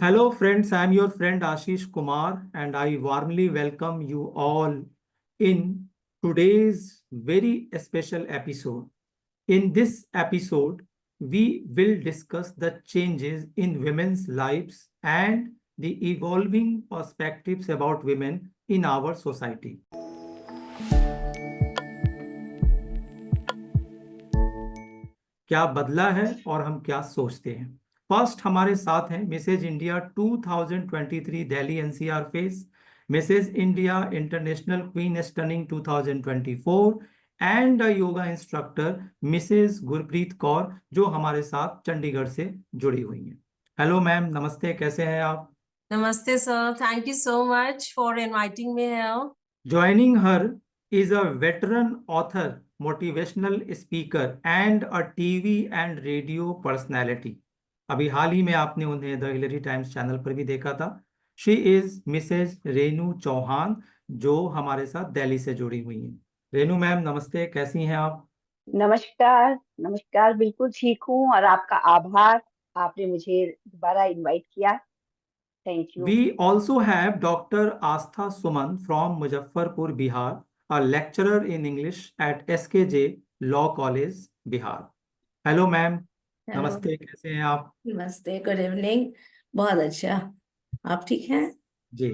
Hello, friends. I am your friend Ashish Kumar, and I warmly welcome you all in today's very special episode. In this episode, we will discuss the changes in women's lives and the evolving perspectives about women in our society. क्या बदला है और हम क्या सोचते हैं। First हमारे साथ हैं Mrs India 2023 Delhi NCR face, Mrs India international queen stunning 2024 and a yoga instructor Mrs Gurpreet Kaur जो हमारे साथ चंडीगढ़ से जुड़ी हुई हैं। हेलो मैम, नमस्ते, कैसे हैं आप? Namaste, sir. Thank you so much for inviting me here. Joining her is a veteran author, motivational speaker, and a TV and radio personality. अभी हाल ही में आपने उन्हें द हिलरी टाइम्स चैनल पर भी देखा था। She is Mrs Renu Chauhan जो हमारे साथ दिल्ली से जुड़ी हुई हैं। रेनू मैम, नमस्ते, कैसी हैं आप? नमस्कार। नमस्कार, बिल्कुल ठीक हूँ और आपका आभार, आपने मुझे दोबारा इनवाइट किया। Thank you. We also have Dr. Astha Suman from Muzaffarpur, Bihar, a lecturer in English at SKJ Law College, Bihar. Hello ma'am, hello, नमस्ते, कैसे हैं आप? नमस्ते, गुड इवनिंग। बहुत अच्छा, आप ठीक हैं? जी।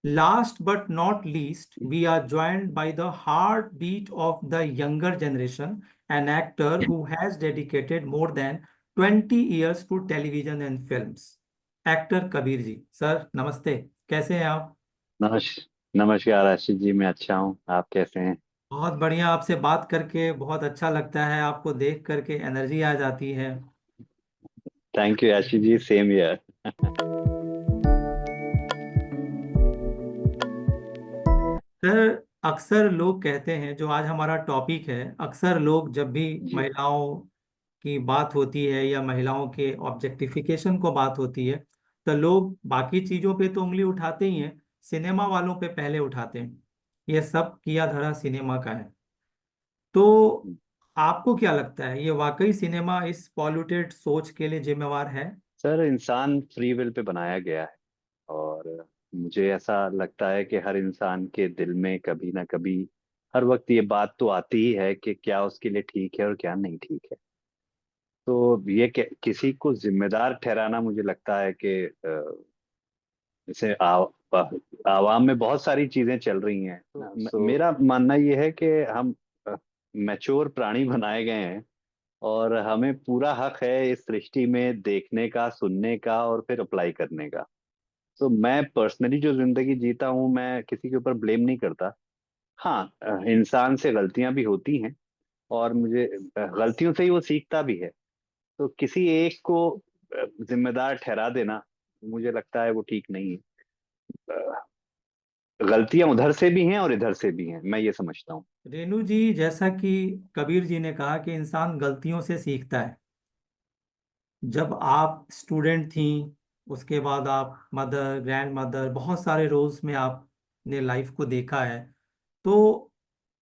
Last but not least, we are joined by the heartbeat of the younger generation, an actor who has dedicated more than 20 years to television and films. Actor Kabir ji. Sir नमस्ते, कैसे हैं आप? नमस्कार आशीष जी, मैं अच्छा हूँ। आप कैसे हैं? बहुत बढ़िया, आपसे बात करके बहुत अच्छा लगता है, आपको देख करके एनर्जी आ जाती है। Thank you Ashish ji, same here. Sir, अक्सर लोग कहते हैं, जो आज हमारा टॉपिक है, अक्सर लोग जब भी जी महिलाओं की बात होती है या महिलाओं के ऑब्जेक्टिफिकेशन को बात होती है, तो लोग बाकी चीजों पे तो उंगली उठाते ही हैं, सिनेमा वालों पे पहले उठाते हैं। ये सब किया धरा सिनेमा का है। तो आपको क्या लगता है, ये वाकई सिनेमा इस पॉल्यूटेड सोच के लिए जिम्मेवार है? सर, इंसान फ्री विल पे बनाया गया है और मुझे ऐसा लगता है कि हर इंसान के दिल में कभी ना कभी हर वक्त ये बात तो आती ही है कि क्या उसके लिए ठीक है और क्या नहीं ठीक है। तो ये किसी को जिम्मेदार ठहराना, मुझे लगता है कि जैसे आवाम में बहुत सारी चीजें चल रही हैं। मेरा मानना ये है कि हम मैच्योर प्राणी बनाए गए हैं और हमें पूरा हक है इस सृष्टि में देखने का, सुनने का और फिर अप्लाई करने का। तो मैं पर्सनली जो जिंदगी जीता हूँ, मैं किसी के ऊपर ब्लेम नहीं करता। हाँ, इंसान से गलतियां भी होती हैं और मुझे गलतियों से ही वो सीखता भी है। तो किसी एक को जिम्मेदार ठहरा देना, मुझे लगता है वो ठीक नहीं है। गलतियां उधर से भी हैं और इधर से भी हैं, मैं ये समझता हूँ। रेनू जी, जैसा कि कबीर जी ने कहा कि इंसान गलतियों से सीखता है। जब आप स्टूडेंट थी, उसके बाद आप मदर, ग्रैंड मदर, बहुत सारे रोल्स में आपने लाइफ को देखा है। तो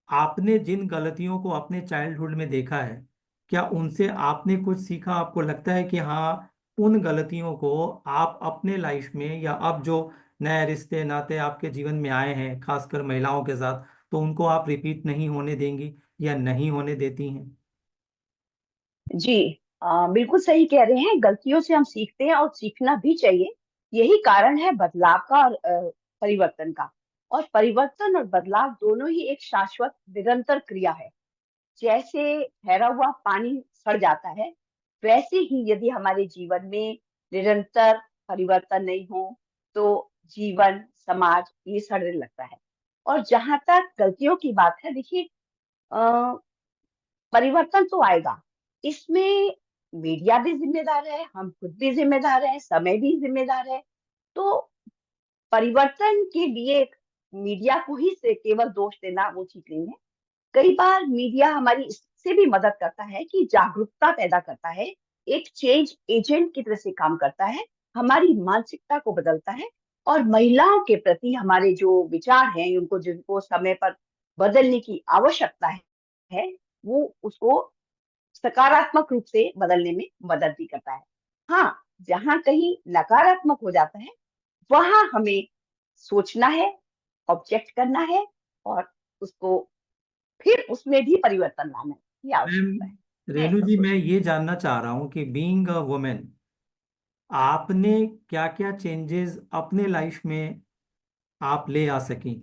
आपने जिन गलतियों को अपने चाइल्डहुड में देखा है, क्या उनसे आपने कुछ सीखा? आपको लगता है कि हाँ, उन गलतियों को आप अपने लाइफ में या अब जो नए रिश्ते नाते आपके जीवन में आए हैं, खासकर महिलाओं के साथ, तो उनको आप रिपीट नहीं होने देंगी या नहीं होने देती हैं? जी, बिल्कुल सही कह रहे हैं। गलतियों से हम सीखते हैं और सीखना भी चाहिए। यही कारण है बदलाव का और परिवर्तन का। और परिवर्तन और बदलाव दोनों ही एक शाश्वत निरंतर क्रिया है। जैसे ठहरा हुआ पानी सड़ जाता है, वैसे ही यदि हमारे जीवन में निरंतर परिवर्तन नहीं हो तो जीवन, समाज ये सड़ने लगता है। और जहां तक गलतियों की बात है, देखिए, अ, परिवर्तन तो आएगा। इसमें मीडिया भी जिम्मेदार है, हम खुद भी जिम्मेदार हैं, समय भी जिम्मेदार है। तो परिवर्तन के लिए मीडिया को ही से केवल दोष देना वो ठीक नहीं है। कई बार मीडिया हमारी इससे भी मदद करता है कि जागरूकता पैदा करता है, एक चेंज एजेंट की तरह से काम करता है, हमारी मानसिकता को बदलता है और महिलाओं के प्रति हमारे जो विचार हैं, उनको जिनको समय पर बदलने की आवश्यकता है, वो उसको सकारात्मक रूप से बदलने में मदद भी करता है। हाँ, जहां कहीं नकारात्मक हो जाता है वहां हमें सोचना है, ऑब्जेक्ट करना है और उसको फिर उसमें भी परिवर्तन लाना की आवश्यकता है। मैम मैं रेणु ऐसा जी, मैं सोचती ये जानना चाह रहा हूँ कि बीइंग अ वुमेन, आपने क्या क्या चेंजेस अपने लाइफ में आप ले आ सकी।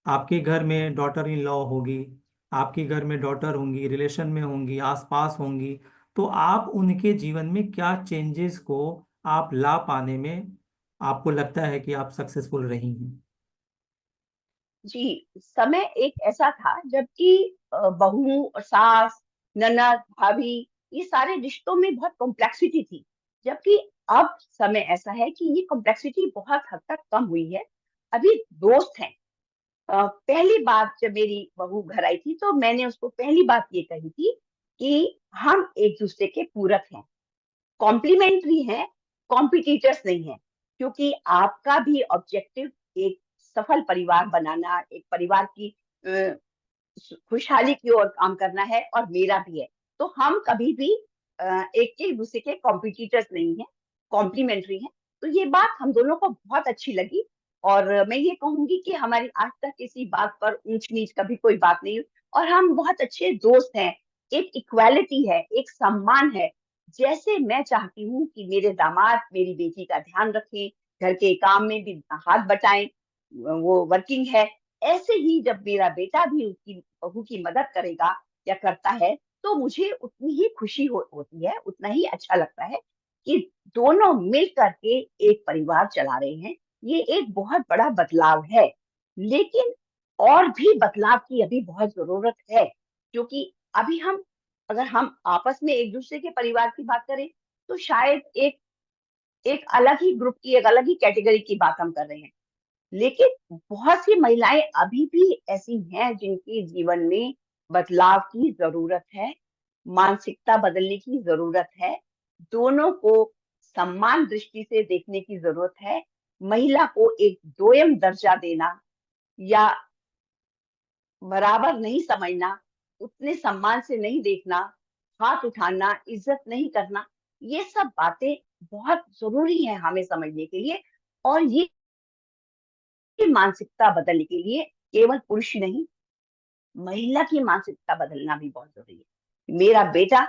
आपके घर में डॉटर इन लॉ होगी, आपके घर में डॉटर होंगी, रिलेशन में होंगी, आसपास होंगी, तो आप उनके जीवन में क्या चेंजेस को आप ला पाने में आपको लगता है कि आप सक्सेसफुल रही हैं। हूँ। जी, समय एक ऐसा था जबकि बहू और सास, ननद, भाभी, ये सारे रिश्तों में बहुत कॉम्प्लेक्सिटी थी, जबकि अब समय ऐसा है कि ये कॉम्प्लेक्सिटी बहुत हद तक कम हुई है। अभी दोस्त हैं। पहली बार जब मेरी बहू घर आई थी तो मैंने उसको पहली बात ये कही थी कि हम एक दूसरे के पूरक हैं, कॉम्प्लीमेंट्री हैं, कॉम्पिटिटर्स नहीं हैं, क्योंकि आपका भी ऑब्जेक्टिव एक सफल परिवार बनाना, एक परिवार की अ, खुशहाली की ओर काम करना है और मेरा भी है। तो हम कभी भी एक दूसरे के कॉम्पिटिटर्स नहीं है, कॉम्प्लीमेंट्री हैं। तो ये बात हम दोनों को बहुत अच्छी लगी और मैं ये कहूंगी कि हमारी आज तक किसी बात पर ऊंच नीच कभी कोई बात नहीं हुई और हम बहुत अच्छे दोस्त हैं। एक इक्वालिटी है, एक सम्मान है। जैसे मैं चाहती हूँ कि मेरे दामाद मेरी बेटी का ध्यान रखें, घर के काम में भी हाथ बटाएं, वो वर्किंग है, ऐसे ही जब मेरा बेटा भी उसकी बहू की मदद करेगा या करता है तो मुझे उतनी ही खुशी होती है, उतना ही अच्छा लगता है कि दोनों मिल करके एक परिवार चला रहे हैं। ये एक बहुत बड़ा बदलाव है, लेकिन और भी बदलाव की अभी बहुत जरूरत है, क्योंकि अभी हम अगर हम आपस में एक दूसरे के परिवार की बात करें तो शायद एक एक अलग ही ग्रुप की, एक अलग ही कैटेगरी की बात हम कर रहे हैं। लेकिन बहुत सी महिलाएं अभी भी ऐसी हैं जिनके जीवन में बदलाव की जरूरत है, मानसिकता बदलने की जरूरत है, दोनों को सम्मान दृष्टि से देखने की जरूरत है। महिला को एक दोयम दर्जा देना या बराबर नहीं समझना, उतने सम्मान से नहीं देखना, हाथ उठाना, इज्जत नहीं करना, ये सब बातें बहुत जरूरी है हमें समझने के लिए। और ये मानसिकता बदलने के लिए केवल पुरुष ही नहीं, महिला की मानसिकता बदलना भी बहुत जरूरी है। मेरा बेटा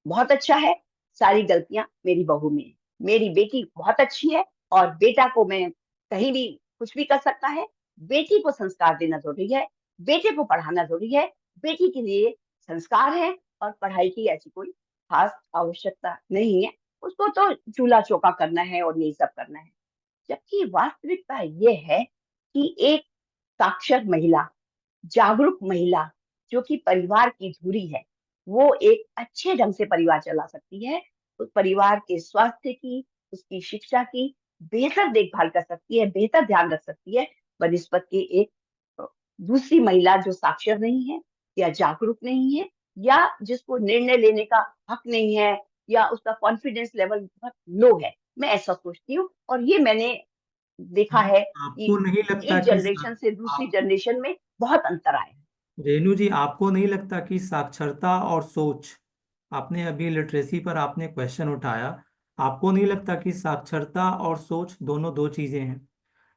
बहुत अच्छा है, सारी गलतियां मेरी बहू में है। मेरी बेटी बहुत अच्छी है और बेटा को मैं कहीं भी कुछ भी कर सकता है। बेटी को संस्कार देना जरूरी है, बेटे को पढ़ाना जरूरी है। बेटी के लिए संस्कार है और पढ़ाई की ऐसी कोई खास आवश्यकता नहीं है, उसको तो चूल्हा चौका करना है और यही सब करना है। जबकि वास्तविकता ये है कि एक साक्षर महिला, जागरूक महिला, जो कि परिवार की धुरी है, वो एक अच्छे ढंग से परिवार चला सकती है। उस परिवार के स्वास्थ्य की, उसकी शिक्षा की बेहतर देखभाल कर सकती है, बेहतर ध्यान रख सकती है बनिस्बत के एक दूसरी महिला जो साक्षर नहीं है या जागरूक नहीं है या जिसको निर्णय लेने का हक नहीं है या उसका कॉन्फिडेंस लेवल बहुत लो है। मैं ऐसा सोचती हूँ और ये मैंने देखा है आपको कि नहीं लगता एक कि जनरेशन से दूसरी जनरेशन में बहुत अंतर आया है। रेणु जी, आपको नहीं लगता कि साक्षरता और सोच, आपने अभी लिटरेसी पर आपने क्वेश्चन उठाया, आपको नहीं लगता कि साक्षरता और सोच दोनों दो चीजें हैं।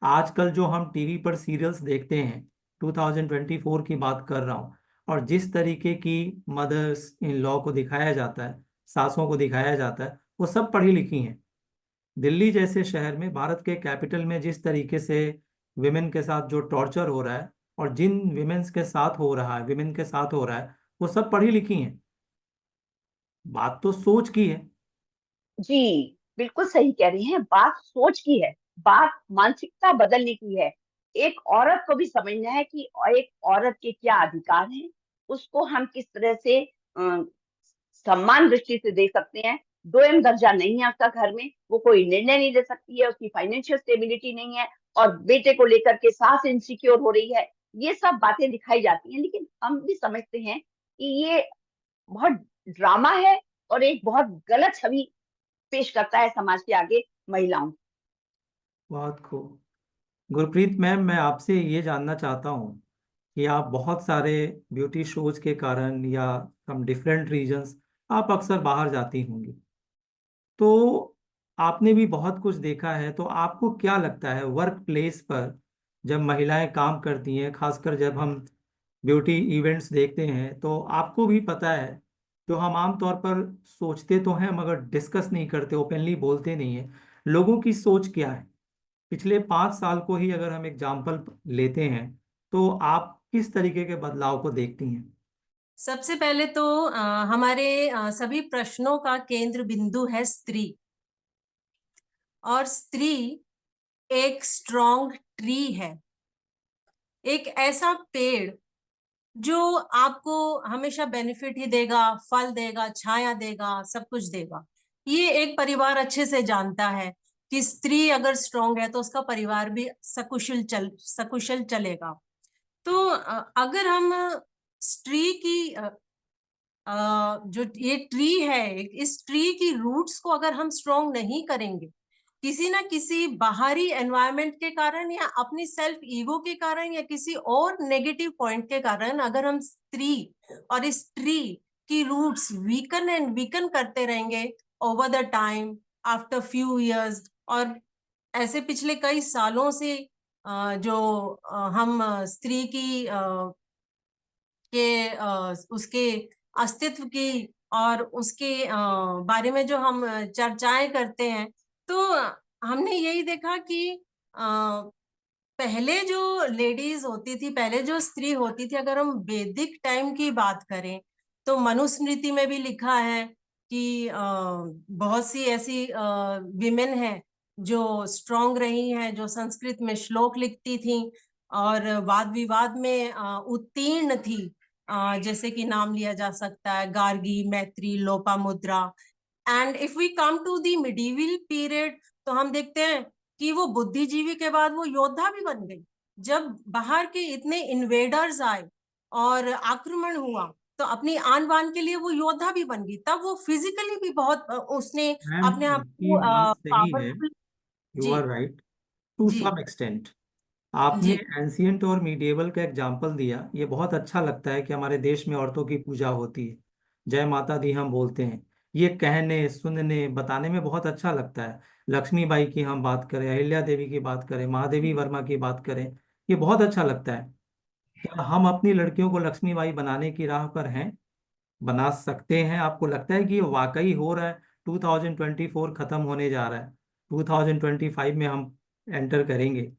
आजकल जो हम टीवी पर सीरियल्स देखते हैं, 2024 की बात कर रहा हूँ, और जिस तरीके की मदर्स इन लॉ को दिखाया जाता है, सासों को दिखाया जाता है, वो सब पढ़ी लिखी हैं। दिल्ली जैसे शहर में, भारत के कैपिटल में, जिस तरीके से विमेन के साथ जो टॉर्चर हो रहा है और जिन विमेन्स के साथ हो रहा है, विमेन के साथ हो रहा है, वो सब पढ़ी लिखी हैं। बात तो सोच की है। जी, बिल्कुल सही कह रही हैं। बात सोच की है, बात मानसिकता बदलने की है। एक औरत को भी समझना है कि एक औरत के क्या अधिकार हैं, उसको हम किस तरह से सम्मान दृष्टि से देख सकते हैं। दोयम दर्जा नहीं है उसका घर में, वो कोई निर्णय नहीं ले सकती है, उसकी फाइनेंशियल स्टेबिलिटी नहीं है और बेटे को लेकर के सास इनसिक्योर हो रही है। ये सब बातें दिखाई जाती हैं, लेकिन हम भी समझते हैं कि ये बहुत ड्रामा है और एक बहुत गलत छवि पेश करता है समाज के आगे महिलाओं। बहुत खूब। गुरप्रीत मैम, मैं आपसे ये जानना चाहता हूँ कि आप बहुत सारे ब्यूटी शोज के कारण या फ्रॉम डिफरेंट रीजन्स आप अक्सर बाहर जाती होंगी, तो आपने भी बहुत कुछ देखा है, तो आपको क्या लगता है वर्क प्लेस पर जब महिलाएं काम करती हैं, खासकर जब हम ब्यूटी इवेंट्स देखते हैं, तो आपको भी पता है, तो हम आम तौर पर सोचते तो हैं मगर डिस्कस नहीं करते, ओपनली बोलते नहीं हैं, लोगों की सोच क्या है। पिछले 5 साल को ही अगर हम एग्जाम्पल लेते हैं, तो आप किस तरीके के बदलाव को देखती हैं? सबसे पहले तो हमारे सभी प्रश्नों का केंद्र बिंदु है स्त्री। और स्त्री एक स्ट्रॉन्ग ट्री है, एक ऐसा पेड़ जो आपको हमेशा बेनिफिट ही देगा, फल देगा, छाया देगा, सब कुछ देगा। ये एक परिवार अच्छे से जानता है कि स्त्री अगर स्ट्रांग है तो उसका परिवार भी सकुशल चलेगा। तो अगर हम स्त्री की जो ये ट्री है, इस ट्री की रूट्स को अगर हम स्ट्रांग नहीं करेंगे, किसी ना किसी बाहरी एनवायरनमेंट के कारण या अपनी सेल्फ ईगो के कारण या किसी और नेगेटिव पॉइंट के कारण अगर हम स्त्री और इस ट्री की रूट्स वीकन एंड वीकन करते रहेंगे over the time, after few years, और ऐसे पिछले कई सालों से जो हम स्त्री की उसके अस्तित्व की और उसके बारे में जो हम चर्चाएं करते हैं, तो हमने यही देखा कि पहले जो लेडीज होती थी, पहले जो स्त्री होती थी, अगर हम वैदिक टाइम की बात करें तो मनुस्मृति में भी लिखा है कि बहुत सी ऐसी विमेन हैं जो स्ट्रांग रही हैं, जो संस्कृत में श्लोक लिखती थी और वाद विवाद में उत्तीर्ण थी। जैसे कि नाम लिया जा सकता है Gargi, Maitri, Lopamudra. And if we come to the medieval period, तो हम देखते हैं कि वो बुद्धिजीवी के बाद वो योद्धा भी बन गई। जब बाहर के इतने इन्वेडर्स आए और आक्रमण हुआ, तो अपनी आन बान के लिए वो योद्धा भी बन गई। तब वो फिजिकली भी बहुत उसने मैम, अपने आप आपकी को बात सही है, पावरफुल। यू जी। आर राइट टू जी। Some extent. आपने जी। एंशियंट और मीडिएवल का एग्जाम्पल दिया, ये बहुत अच्छा लगता है कि हमारे देश में औरतों की पूजा होती है, जय माता दी हम बोलते हैं। ये कहने, सुनने, बताने में बहुत अच्छा लगता है। लक्ष्मीबाई की हम बात करें, अहिल्या देवी की बात करें, महादेवी वर्मा की बात करें, ये बहुत अच्छा लगता है। क्या हम अपनी लड़कियों को लक्ष्मीबाई बनाने की राह पर हैं? बना सकते हैं? आपको लगता है कि ये वाकई हो रहा है? 2024 खत्म होने जा रहा है, 2025 में हम एंटर करेंगे,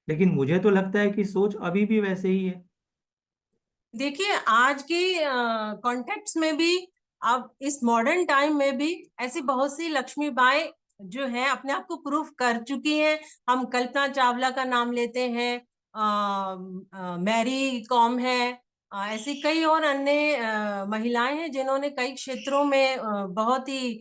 लेकिन मुझे तो लगता है कि सोच अभी भी वैसे ही है। देखिए, आज के कॉन्टेक्स्ट में भी, अब इस मॉडर्न टाइम में भी ऐसी बहुत सी लक्ष्मीबाई जो है अपने आप को प्रूफ कर चुकी हैं। हम कल्पना चावला का नाम लेते हैं, मैरी कॉम है, ऐसी कई और अन्य महिलाएं हैं जिन्होंने कई क्षेत्रों में बहुत ही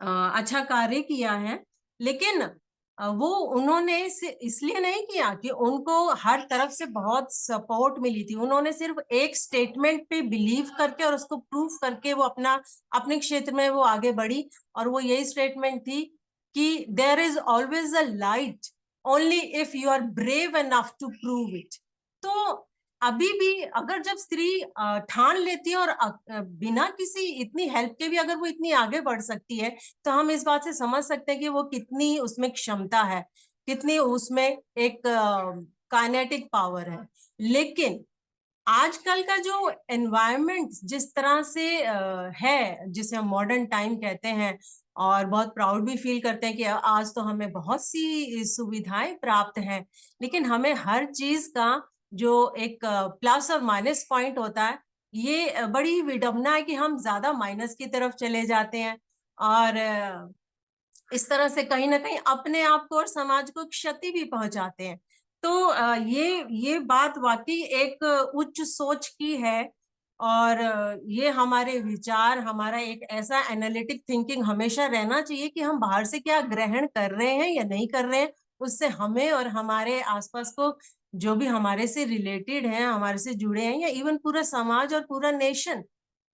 अच्छा कार्य किया है। लेकिन वो उन्होंने इसलिए नहीं किया कि उनको हर तरफ से बहुत सपोर्ट मिली थी। उन्होंने सिर्फ एक स्टेटमेंट पे बिलीव करके और उसको प्रूफ करके वो अपने क्षेत्र में वो आगे बढ़ी। और वो यही स्टेटमेंट थी कि there is always a light only if you are brave enough to prove it. तो अभी भी अगर जब स्त्री ठान लेती है और बिना किसी इतनी हेल्प के भी अगर वो इतनी आगे बढ़ सकती है, तो हम इस बात से समझ सकते हैं कि वो कितनी उसमें क्षमता है, कितनी उसमें एक काइनेटिक पावर है। लेकिन आजकल का जो एनवायरनमेंट जिस तरह से है, जिसे हम मॉडर्न टाइम कहते हैं, और बहुत प्राउड भी फील करते हैं कि आज तो हमें बहुत सी सुविधाएं प्राप्त हैं, लेकिन हमें हर चीज का जो एक प्लस और माइनस पॉइंट होता है, ये बड़ी विडंबना है कि हम ज्यादा माइनस की तरफ चले जाते हैं और इस तरह से कहीं ना कहीं अपने आप को और समाज को क्षति भी पहुंचाते हैं। तो ये बात वाकई एक उच्च सोच की है। और ये हमारे विचार, हमारा एक ऐसा एनालिटिक थिंकिंग हमेशा रहना चाहिए कि हम बाहर से क्या ग्रहण कर रहे हैं या नहीं कर रहे हैं, उससे हमें और हमारे आसपास को जो भी हमारे से रिलेटेड हैं, हमारे से जुड़े हैं, या इवन पूरा समाज और पूरा नेशन,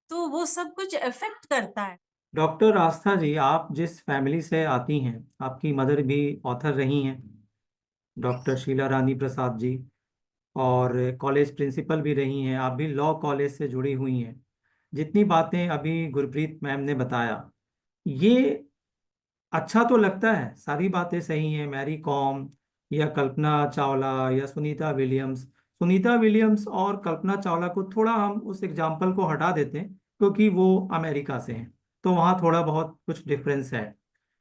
तो वो सब कुछ इफेक्ट करता है। डॉक्टर आस्था जी, आप जिस फैमिली से आती हैं, आपकी मदर भी ऑथर रही हैं, डॉक्टर शीला रानी प्रसाद जी, और कॉलेज प्रिंसिपल भी रही हैं, आप भी लॉ कॉलेज से जुड़ी हुई हैं। जितनी बातें अभी गुरप्रीत मैम ने बताया, ये अच्छा तो लगता है, सारी बातें सही हैं, मैरी कॉम या कल्पना चावला या सुनीता विलियम्स और कल्पना चावला को थोड़ा हम उस एग्जाम्पल को हटा देते हैं क्योंकि वो अमेरिका से हैं, तो वहाँ थोड़ा बहुत कुछ डिफरेंस है।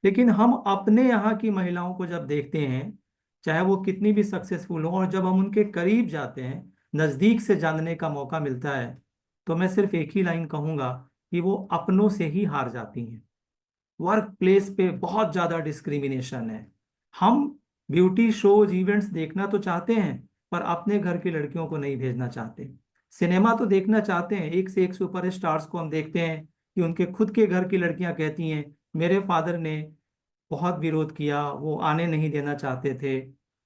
लेकिन हम अपने यहाँ की महिलाओं को जब देखते हैं, चाहे वो कितनी भी सक्सेसफुल हो, और जब हम उनके करीब जाते हैं, नज़दीक से जानने का मौका मिलता है, तो मैं सिर्फ एक ही लाइन कहूँगा कि वो अपनों से ही हार जाती हैं। वर्क प्लेस पे बहुत ज्यादा डिस्क्रिमिनेशन है। हम ब्यूटी शोज इवेंट्स देखना तो चाहते हैं, पर अपने घर की लड़कियों को नहीं भेजना चाहते। सिनेमा तो देखना चाहते हैं, एक से एक सुपर स्टार्स को हम देखते हैं कि उनके खुद के घर की लड़कियां कहती हैं मेरे फादर ने बहुत विरोध किया, वो आने नहीं देना चाहते थे।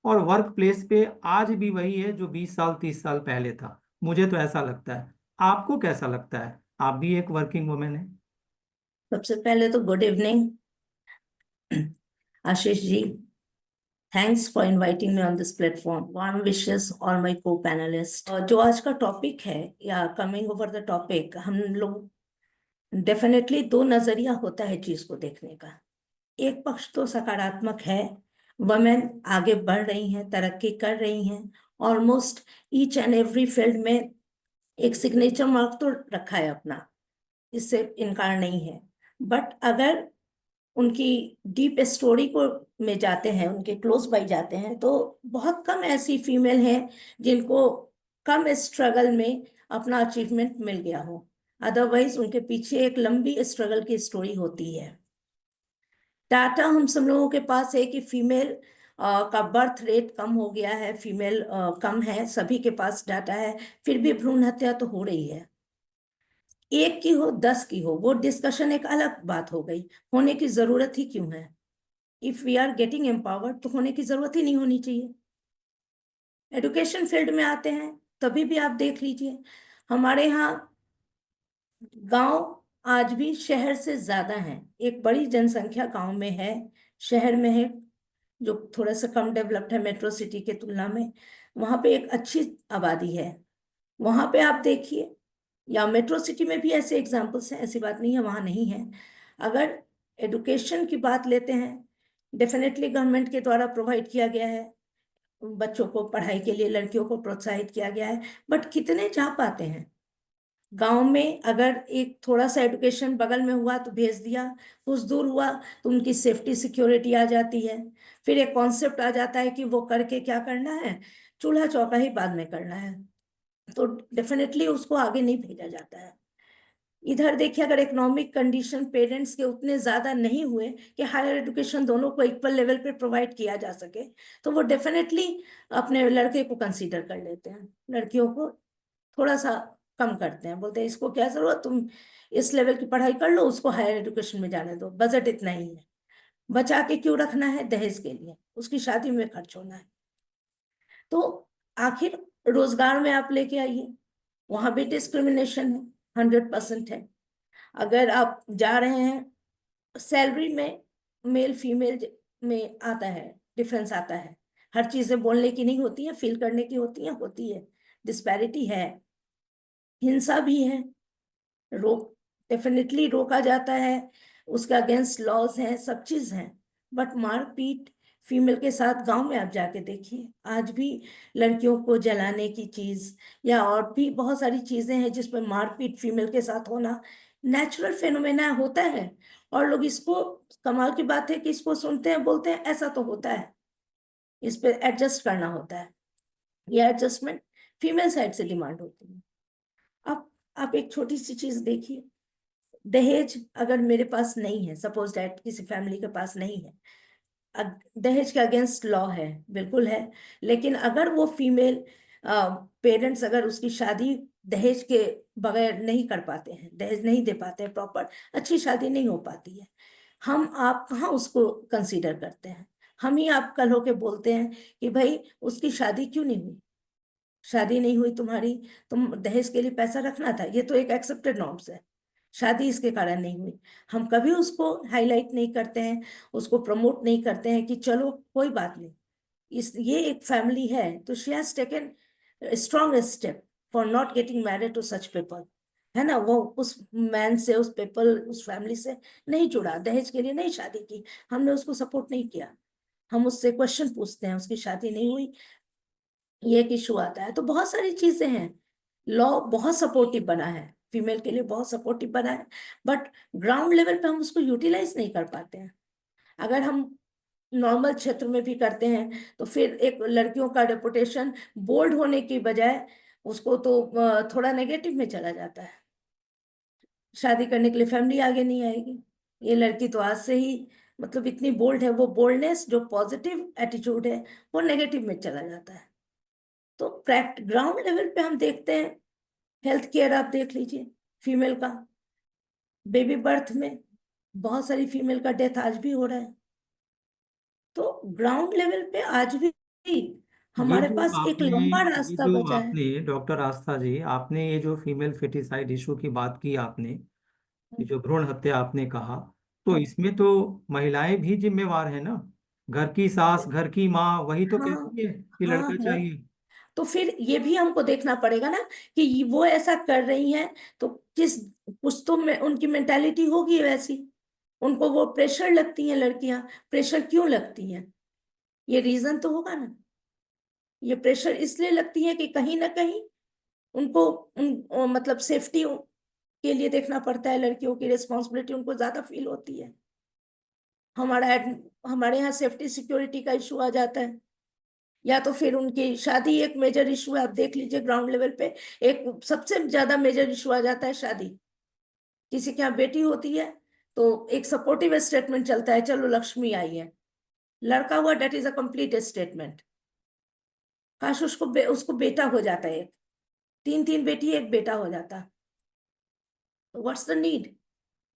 और वर्क प्लेस पे आज भी वही है जो 20 साल 30 साल पहले था। मुझे तो ऐसा लगता है। आपको कैसा लगता है? आप भी एक वर्किंग वुमेन है। सबसे पहले तो good evening Ashish ji, thanks for inviting me on this platform. Warm wishes और माय को पैनलिस्ट। जो आज का टॉपिक है, या कमिंग ओवर द टॉपिक, हम लोग डेफिनेटली दो नजरिया होता है चीज को देखने का। एक पक्ष तो सकारात्मक है, वमेन आगे बढ़ रही हैं, तरक्की कर रही हैं, almost each and every field में एक सिग्नेचर मार्क तो रखा है अपना, इससे इनकार नहीं है। बट अगर उनकी डीप स्टोरी को में जाते हैं, उनके क्लोज बाई जाते हैं, तो बहुत कम ऐसी फीमेल हैं जिनको कम स्ट्रगल में अपना अचीवमेंट मिल गया हो। अदरवाइज उनके पीछे एक लंबी स्ट्रगल की स्टोरी होती है। डाटा हम सब लोगों के पास है कि फीमेल का बर्थ रेट कम हो गया है, फीमेल कम है, सभी के पास डाटा है, फिर भी भ्रूण हत्या तो हो रही है। एक की हो 10 की हो, वो डिस्कशन एक अलग बात हो गई। होने की जरूरत ही क्यों है? If we are getting empowered तो होने की जरूरत ही नहीं होनी चाहिए। एजुकेशन फील्ड में आते हैं, तभी भी आप देख लीजिए, हमारे यहाँ गांव आज भी शहर से ज्यादा हैं। एक बड़ी जनसंख्या गांव में है, शहर में है जो थोड़ा सा कम डेवलप्ड है मेट्रो सिटी के तुलना में। वहां पे एक अच्छी आबादी है। वहां पे आप देखिए, या मेट्रो सिटी में भी ऐसे एग्जाम्पल्स हैं, ऐसी बात नहीं है वहां नहीं है। अगर एजुकेशन की बात लेते हैं, डेफिनेटली गवर्नमेंट के द्वारा प्रोवाइड किया गया है, बच्चों को पढ़ाई के लिए लड़कियों को प्रोत्साहित किया गया है, बट कितने जा पाते हैं? गांव में अगर एक थोड़ा सा एजुकेशन बगल में हुआ तो भेज दिया, कुछ दूर हुआ तो उनकी सेफ्टी सिक्योरिटी आ जाती है। फिर एक कॉन्सेप्ट आ जाता है कि वो करके क्या करना है, चूल्हा चौका ही बाद में करना है, तो डेफिनेटली उसको आगे नहीं भेजा जाता है। इधर देखिए, अगर इकोनॉमिक कंडीशन पेरेंट्स के उतने ज्यादा नहीं हुए कि हायर एजुकेशन दोनों को इक्वल लेवल पे प्रोवाइड किया जा सके, तो वो डेफिनेटली अपने लड़के को कंसीडर कर लेते हैं, लड़कियों को थोड़ा सा कम करते हैं, बोलते हैं इसको क्या जरूरत, तुम इस लेवल की पढ़ाई कर लो, उसको हायर एजुकेशन में जाने दो, बजट इतना ही है। बचा के क्यों रखना है? दहेज के लिए, उसकी शादी में खर्च होना है। तो आखिर रोजगार में आप लेके आइए, वहां भी डिस्क्रिमिनेशन है, 100% है। अगर आप जा रहे हैं सैलरी में, मेल फीमेल में आता है, डिफरेंस आता है। हर चीजें बोलने की नहीं होती है, फील करने की होती है, डिस्पैरिटी है, हिंसा भी है, रोक डेफिनेटली रोका जाता है, उसके अगेंस्ट लॉज हैं, सब चीज हैं। बट मारपीट फीमेल के साथ गांव में आप जाके देखिए, आज भी लड़कियों को जलाने की चीज या और भी बहुत सारी चीजें हैं जिसमें मारपीट फीमेल के साथ होना नेचुरल फेनोमेना होता है। और लोग इसको, कमाल की बात है कि इसको सुनते हैं, बोलते हैं ऐसा तो होता है, इस पे एडजस्ट करना होता है। यह एडजस्टमेंट फीमेल साइड से डिमांड होती है। आप एक छोटी सी चीज देखिए, दहेज अगर मेरे पास नहीं है, सपोज दैट किसी फैमिली के पास नहीं है, दहेज के अगेंस्ट लॉ है, बिल्कुल है। लेकिन अगर वो फीमेल पेरेंट्स अगर उसकी शादी दहेज के बगैर नहीं कर पाते हैं, दहेज नहीं दे पाते हैं, प्रॉपर अच्छी शादी नहीं हो पाती है, हम आप कहाँ उसको कंसीडर करते हैं? हम ही आप कल होके बोलते हैं कि भाई उसकी शादी क्यों नहीं हुई? शादी नहीं हुई तुम्हारी, तुम दहेज के लिए पैसा रखना था, ये तो एक एक्सेप्टेड नॉर्म्स है। शादी इसके कारण नहीं हुई, हम कभी उसको हाईलाइट नहीं करते हैं, उसको प्रमोट नहीं करते हैं कि चलो कोई बात नहीं, इस ये एक फैमिली है तो she has taken strong step for not getting married to such people. है ना, वो उस मैन से, उस पीपल, उस फैमिली से नहीं जुड़ा, दहेज के लिए नहीं शादी की, हमने उसको सपोर्ट नहीं किया, हम उससे क्वेश्चन पूछते हैं, उसकी शादी नहीं हुई, ये एक इशू आता है। तो बहुत सारी चीजें हैं, लॉ बहुत सपोर्टिव बना है, फीमेल के लिए बहुत सपोर्टिव बना है, बट ग्राउंड लेवल पे हम उसको यूटिलाइज नहीं कर पाते हैं। अगर हम नॉर्मल क्षेत्र में भी करते हैं तो फिर एक लड़कियों का रेपुटेशन बोल्ड होने की बजाय उसको तो थोड़ा नेगेटिव में चला जाता है, शादी करने के लिए फैमिली आगे नहीं आएगी, ये लड़की तो आज से ही मतलब इतनी बोल्ड है, वो बोल्डनेस जो पॉजिटिव एटीट्यूड है वो नेगेटिव में चला जाता है। तो ग्राउंड लेवल पे हम देखते हैं, हेल्थ केयर आप देख लीजिए, फीमेल का बेबी बर्थ में बहुत सारी फीमेल का डेथ आज भी हो रहा है। तो ग्राउंड लेवल पे आज भी ये हमारे जो पास एक आपने लंबा ये रास्ता जो बचा है। आपने डॉक्टर आस्था जी, आपने ये जो फीमेल फेटिसाइड इशू की बात की आपने, ये जो भ्रूण हत्या आपने कहा, तो हाँ इसमें तो महिलाएं भी जिम्मेवार है ना। घर की सास, घर की माँ वही तो हाँ कहती है कि हाँ लड़का है। चाहिए। तो फिर ये भी हमको देखना पड़ेगा ना कि वो ऐसा कर रही हैं तो किस, कुछ तो में उनकी मेंटालिटी होगी वैसी, उनको वो प्रेशर लगती हैं लड़कियां, प्रेशर क्यों लगती हैं, ये रीजन तो होगा ना। ये प्रेशर इसलिए लगती है कि कहीं ना कहीं उनको मतलब सेफ्टी के लिए देखना पड़ता है, लड़कियों की रिस्पॉन्सिबिलिटी उनको ज्यादा फील होती है। हमारे यहाँ सेफ्टी सिक्योरिटी का इशू आ जाता है, या तो फिर उनकी शादी एक मेजर इशू है, आप देख लीजिए ग्राउंड लेवल पे एक सबसे ज्यादा मेजर इशू आ जाता है शादी। किसी के यहाँ बेटी होती है तो एक सपोर्टिव स्टेटमेंट चलता है, चलो लक्ष्मी आई है, लड़का हुआ that is a complete statement, काश उसको बेटा हो जाता है, एक तीन तीन बेटी एक बेटा हो जाता, व्हाट्स द नीड।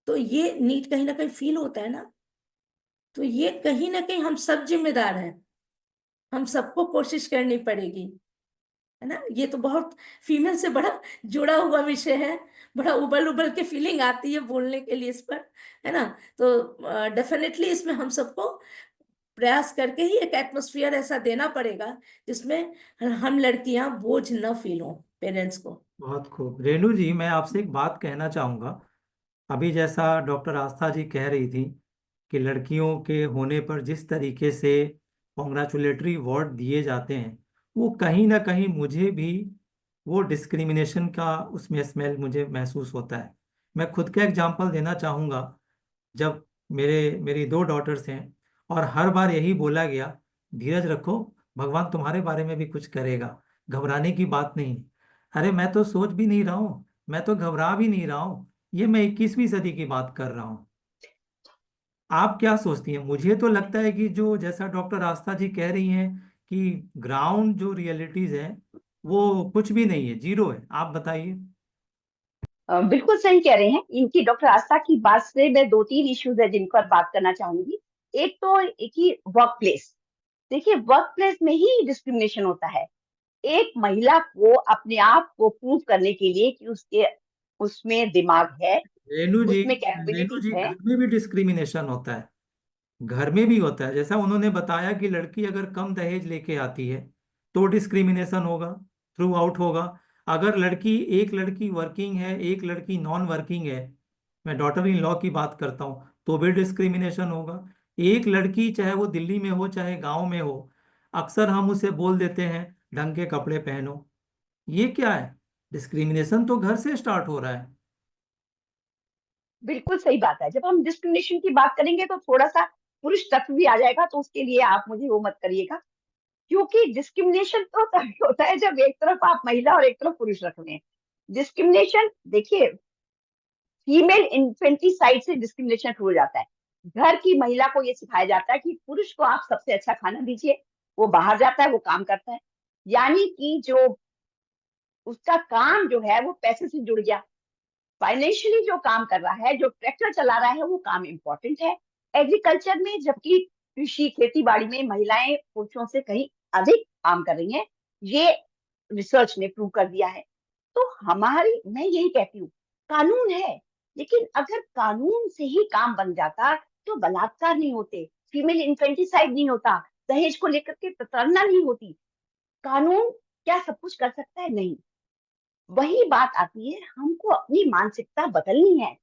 तो ये नीड कहीं ना कहीं फील होता है ना, तो ये कहीं ना कहीं हम सब जिम्मेदार हैं, हम सबको कोशिश करनी पड़ेगी, है ना। ये तो बहुत फीमेल से बड़ा जुड़ा हुआ विषय है, बड़ा उबल उबल के फीलिंग आती है बोलने के लिए इस पर, है ना। तो डेफिनेटली इसमें हम सबको प्रयास करके ही एक एटमॉस्फेयर ऐसा देना पड़ेगा जिसमें हम लड़कियां बोझ न फील हो पेरेंट्स को। बहुत खूब। रेणु जी, मैं आपसे एक बात कहना चाहूँगा। अभी जैसा डॉक्टर आस्था जी कह रही थी कि लड़कियों के होने पर जिस तरीके से कॉन्ग्रेचुलेटरी अवार्ड दिए जाते हैं, वो कहीं ना कहीं मुझे भी वो डिस्क्रिमिनेशन का उसमें स्मेल मुझे महसूस होता है। मैं खुद का एग्जांपल देना चाहूँगा। जब मेरी दो डॉटर्स हैं, और हर बार यही बोला गया, धीरज रखो, भगवान तुम्हारे बारे में भी कुछ करेगा, घबराने की बात नहीं। अरे मैं तो सोच भी नहीं रहा हूँ, मैं तो घबरा भी नहीं रहा हूँ, ये मैं 21वीं सदी की बात कर रहा हूँ। आप क्या सोचती हैं? मुझे तो लगता है कि जो जैसा डॉक्टर आस्था जी कह रही हैं कि ग्राउंड जो रियलिटीज है वो कुछ भी नहीं है, जीरो है। आप बताइए। बिल्कुल सही कह रहे हैं। इनकी डॉक्टर आस्था की बात से मैं दो तीन इश्यूज है जिन पर बात करना चाहूंगी। एक तो एक ही वर्क प्लेस। देखिए, वर्क प्लेस में ही डिस्क्रिमिनेशन होता है। एक महिला को अपने आप को प्रूव करने के लिए कि उसके उसमें दिमाग है, रेणु जी, उसमें रेणु कैपेबिलिटीज जी, है। घर में भी डिस्क्रिमिनेशन होता है। घर में भी होता है। जैसा उन्होंने बताया कि लड़की अगर कम दहेज लेके आती है तो डिस्क्रिमिनेशन होगा, थ्रू आउट होगा। अगर एक लड़की वर्किंग है, एक लड़की नॉन वर्किंग है, मैं डॉटर इन लॉ की बात करता हूँ, तो भी डिस्क्रिमिनेशन होगा। एक लड़की चाहे वो दिल्ली में हो चाहे गांव में हो, अक्सर हम उसे बोल देते हैं ढंग के कपड़े पहनो। ये क्या है? डिस्क्रिमिनेशन तो घर से स्टार्ट हो रहा है। बिल्कुल सही बात है। जब हम डिस्क्रिमिनेशन की बात करेंगे तो थोड़ा सा पुरुष तत्व भी आ जाएगा, तो उसके लिए आप मुझे वो मत करिएगा। क्योंकि डिस्क्रिमिनेशन तो तभी होता है जब एक तरफ आप महिला और एक तरफ पुरुष रख रहे हैं। डिस्क्रिमिनेशन देखिए, फीमेल इन्फेंटिसाइड से डिस्क्रिमिनेशन शुरू हो जाता है। घर की महिला को ये सिखाया जाता है कि पुरुष को आप सबसे अच्छा खाना दीजिए, वो बाहर जाता है, वो काम करता है। यानी कि जो उसका काम जो है वो पैसे से जुड़ गया। फाइनेंशियली जो काम कर रहा है, जो ट्रैक्टर चला रहा है, वो काम इंपॉर्टेंट है एग्रीकल्चर में। जबकि कृषि खेती बाड़ी में महिलाएं पुरुषों से कहीं अधिक काम कर रही हैं, ये रिसर्च ने प्रूव कर दिया है। तो हमारी, मैं यही कहती हूँ, कानून है, लेकिन अगर कानून से ही काम बन जाता तो बलात्कार नहीं होते, फीमेल इन्फेंटिसाइड नहीं होता, दहेज को लेकर के प्रताड़ना नहीं होती। कानून क्या सब कुछ कर सकता है? नहीं। वही बात आती है, हमको अपनी मानसिकता बदलनी है।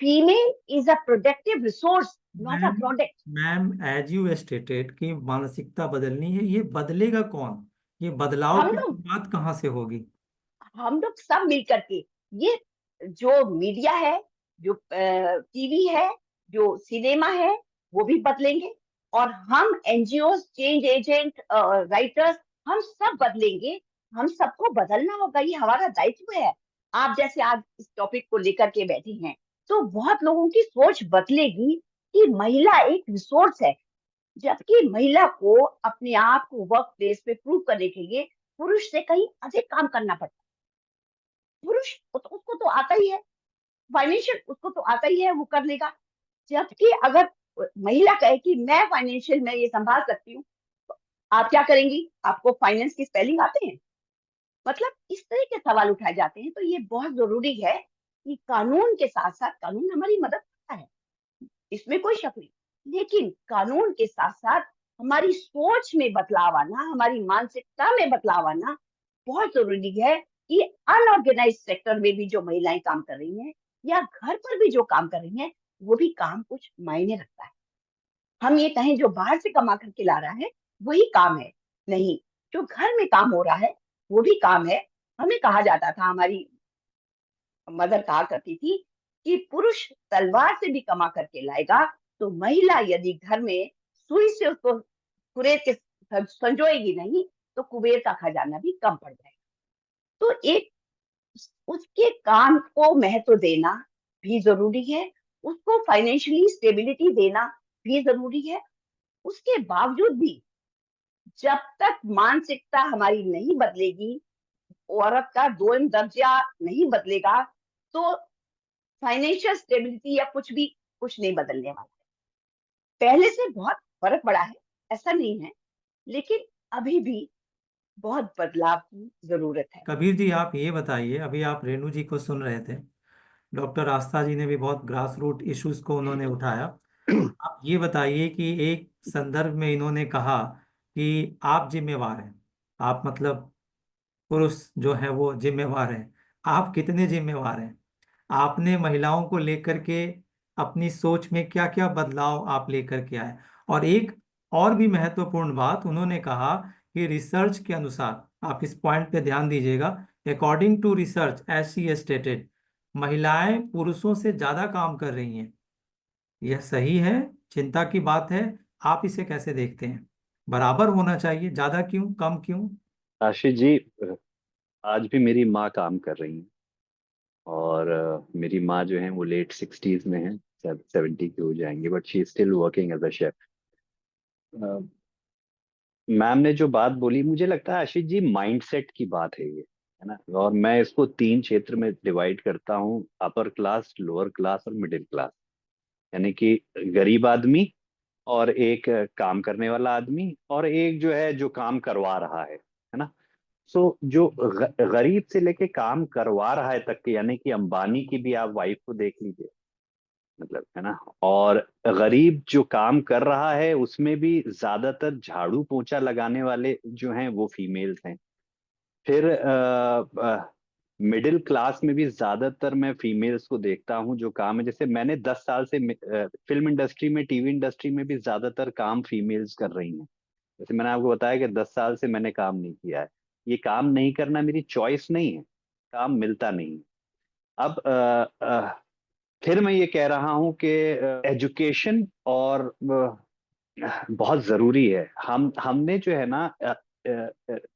Female is a productive resource, not a ma'am product. Ma'am as you stated कि मानसिकता बदलनी है, ये बदलेगा कौन? ये बदलाव हम की लोग बात कहाँ से होगी? हम लोग सब मिल करके, ये जो मीडिया है, जो टीवी है, जो सिनेमा है, वो भी बदलेंगे। और हम एनजीओ, चेंज एजेंट, राइटर्स, हम सब बदलेंगे। हम सबको बदलना होगा, ये हमारा दायित्व है। आप जैसे आज इस टॉपिक को लेकर के बैठी हैं, तो बहुत लोगों की सोच बदलेगी कि महिला एक रिसोर्स है। जबकि महिला को अपने आप को वर्क प्लेस पे प्रूव करने के लिए पुरुष से कहीं अधिक काम करना पड़ता है। पुरुष उसको तो आता ही है, फाइनेंशियल उसको तो आता ही है, वो कर लेगा। जबकि अगर महिला कहे कि मैं फाइनेंशियल में ये संभाल सकती हूँ, तो आप क्या करेंगी? आपको फाइनेंस की स्पेलिंग आते हैं? मतलब इस तरह के सवाल उठाए जाते हैं। तो ये बहुत जरूरी है कि कानून के साथ साथ, कानून हमारी मदद करता है, इसमें कोई शक नहीं, लेकिन कानून के साथ साथ हमारी सोच में बदलाव आना, हमारी मानसिकता में बदलाव आना बहुत जरूरी है। कि अनऑर्गेनाइज सेक्टर में भी जो महिलाएं काम कर रही हैं, या घर पर भी जो काम कर रही हैं, वो भी काम कुछ मायने रखता है। हम ये कहें जो बाहर से कमा करके ला रहा है वही काम है, नहीं, जो घर में काम हो रहा है वो भी काम है। हमें कहा जाता था, हमारी मदर कहा करती थी कि पुरुष तलवार से भी कमा करके लाएगा, तो महिला यदि घर में सुई से उसको कुरेद के संजोएगी नहीं, तो कुबेर का खजाना भी कम पड़ जाएगा। तो एक उसके काम को महत्व देना भी जरूरी है, उसको फाइनेंशियली स्टेबिलिटी देना भी जरूरी है। उसके बावजूद भी जब तक मानसिकता हमारी नहीं बदलेगी, औरत का दोयम दर्जा नहीं बदलेगा, तो फाइनेंशियल स्टेबिलिटी या कुछ नहीं बदलने वाला है। पहले से बहुत फर्क पड़ा है, ऐसा नहीं है, लेकिन अभी भी बहुत बदलाव की जरूरत है। कबीर जी आप ये बताइए, अभी आप रेणु जी को सुन रहे थे, डॉक्टर आस्था जी ने भी बहुत ग्रास रूट इश्यूज को उन्होंने उठाया। आप ये बताइए कि एक संदर्भ में इन्होंने कहा कि आप जिम्मेवार हैं, आप मतलब पुरुष जो है वो जिम्मेवार है। आप कितने जिम्मेवार हैं? आपने महिलाओं को लेकर के अपनी सोच में क्या क्या बदलाव आप लेकर के आए? और एक और भी महत्वपूर्ण बात उन्होंने कहा कि रिसर्च के अनुसार, आप इस पॉइंट पे ध्यान दीजिएगा, according to research as she stated, महिलाएं पुरुषों से ज्यादा काम कर रही हैं। यह सही है? चिंता की बात है? आप इसे कैसे देखते हैं? बराबर होना चाहिए, ज्यादा क्यों, कम क्यों? आशीष जी, आज भी मेरी माँ काम कर रही है। और मेरी माँ जो है वो लेट 60s में है, 70 की हो जाएंगी, but she is still working as a chef. Ma'am ने जो बात बोली, मुझे लगता है आशीष जी माइंडसेट की बात है ना। और मैं इसको 3 क्षेत्र में डिवाइड करता हूँ: अपर क्लास, लोअर क्लास और मिडिल क्लास। यानी कि गरीब आदमी, और एक काम करने वाला आदमी, और एक जो है जो काम करवा रहा है ना। सो जो गरीब से लेके काम करवा रहा है तक के, यानी कि अंबानी की भी आप वाइफ को देख लीजिए, मतलब, है ना। और गरीब जो काम कर रहा है उसमें भी ज्यादातर झाड़ू पोंछा लगाने वाले जो हैं वो फीमेल्स हैं। फिर मिडिल क्लास में भी ज्यादातर मैं फीमेल्स को देखता हूँ जो काम है। जैसे मैंने 10 साल से फिल्म इंडस्ट्री में, टीवी इंडस्ट्री में भी ज्यादातर काम फीमेल्स कर रही हैं। जैसे मैंने आपको बताया कि 10 साल से मैंने काम नहीं किया है। ये काम नहीं करना मेरी चॉइस नहीं है, काम मिलता नहीं है। अब फिर मैं ये कह रहा हूँ कि एजुकेशन और बहुत जरूरी है। हमने जो है ना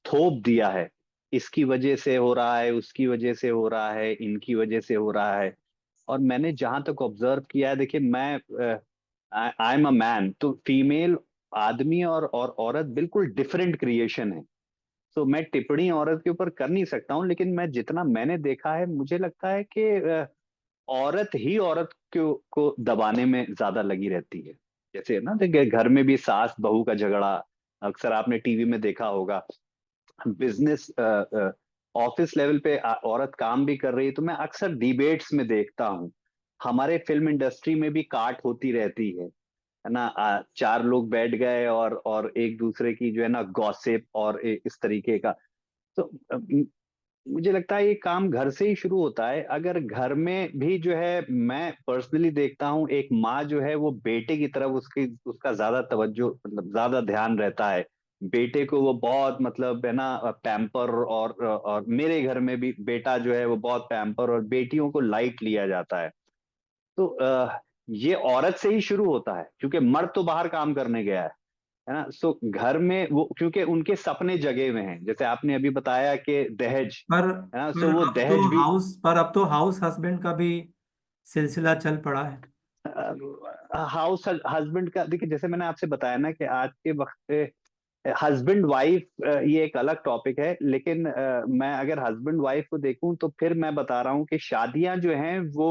थोप दिया है, इसकी वजह से हो रहा है, उसकी वजह से हो रहा है, इनकी वजह से हो रहा है। और मैंने जहां तक ऑब्जर्व किया है, देखिए मैं आई एम अ मैन, तो फीमेल आदमी और औरत बिल्कुल डिफरेंट क्रिएशन है। तो मैं टिप्पणी औरत के ऊपर कर नहीं सकता हूँ, लेकिन मैं जितना मैंने देखा है मुझे लगता है कि औरत ही औरत को दबाने में ज्यादा लगी रहती है। जैसे ना, देखिए घर में भी सास बहू का झगड़ा अक्सर आपने टीवी में देखा होगा। बिजनेस ऑफिस लेवल पे औरत काम भी कर रही है, तो मैं अक्सर डिबेट्स में देखता हूँ। हमारे फिल्म इंडस्ट्री में भी काट होती रहती है ना। 4 लोग बैठ गए और एक दूसरे की जो है ना गॉसिप और इस तरीके का। तो मुझे लगता है ये काम घर से ही शुरू होता है। अगर घर में भी जो है, मैं पर्सनली देखता हूँ, एक माँ जो है वो बेटे की तरफ उसकी उसका ज्यादा तवज्जो, मतलब ज्यादा ध्यान रहता है। बेटे को वो बहुत, मतलब है ना, पैम्पर, और मेरे घर में भी बेटा जो है वो बहुत पैम्पर, और बेटियों को लाइट लिया जाता है। तो ये औरत से ही शुरू होता है, क्योंकि मर्द तो बाहर काम करने गया है ना। सो घर में वो, क्योंकि उनके सपने जगे हुए हैं, जैसे आपने अभी बताया कि दहेज, पर है ना, पर सो वो अब तो दहेज भी। हाउस हस्बैंड का भी सिलसिला चल पड़ा है। हाउस हस्बैंड का, देखिए जैसे मैंने आपसे बताया ना कि आज के वक्त पे हस्बैंड वाइफ, ये एक अलग टॉपिक है, लेकिन मैं अगर हस्बैंड वाइफ को देखूं तो फिर मैं बता रहा हूं कि शादियां जो हैं वो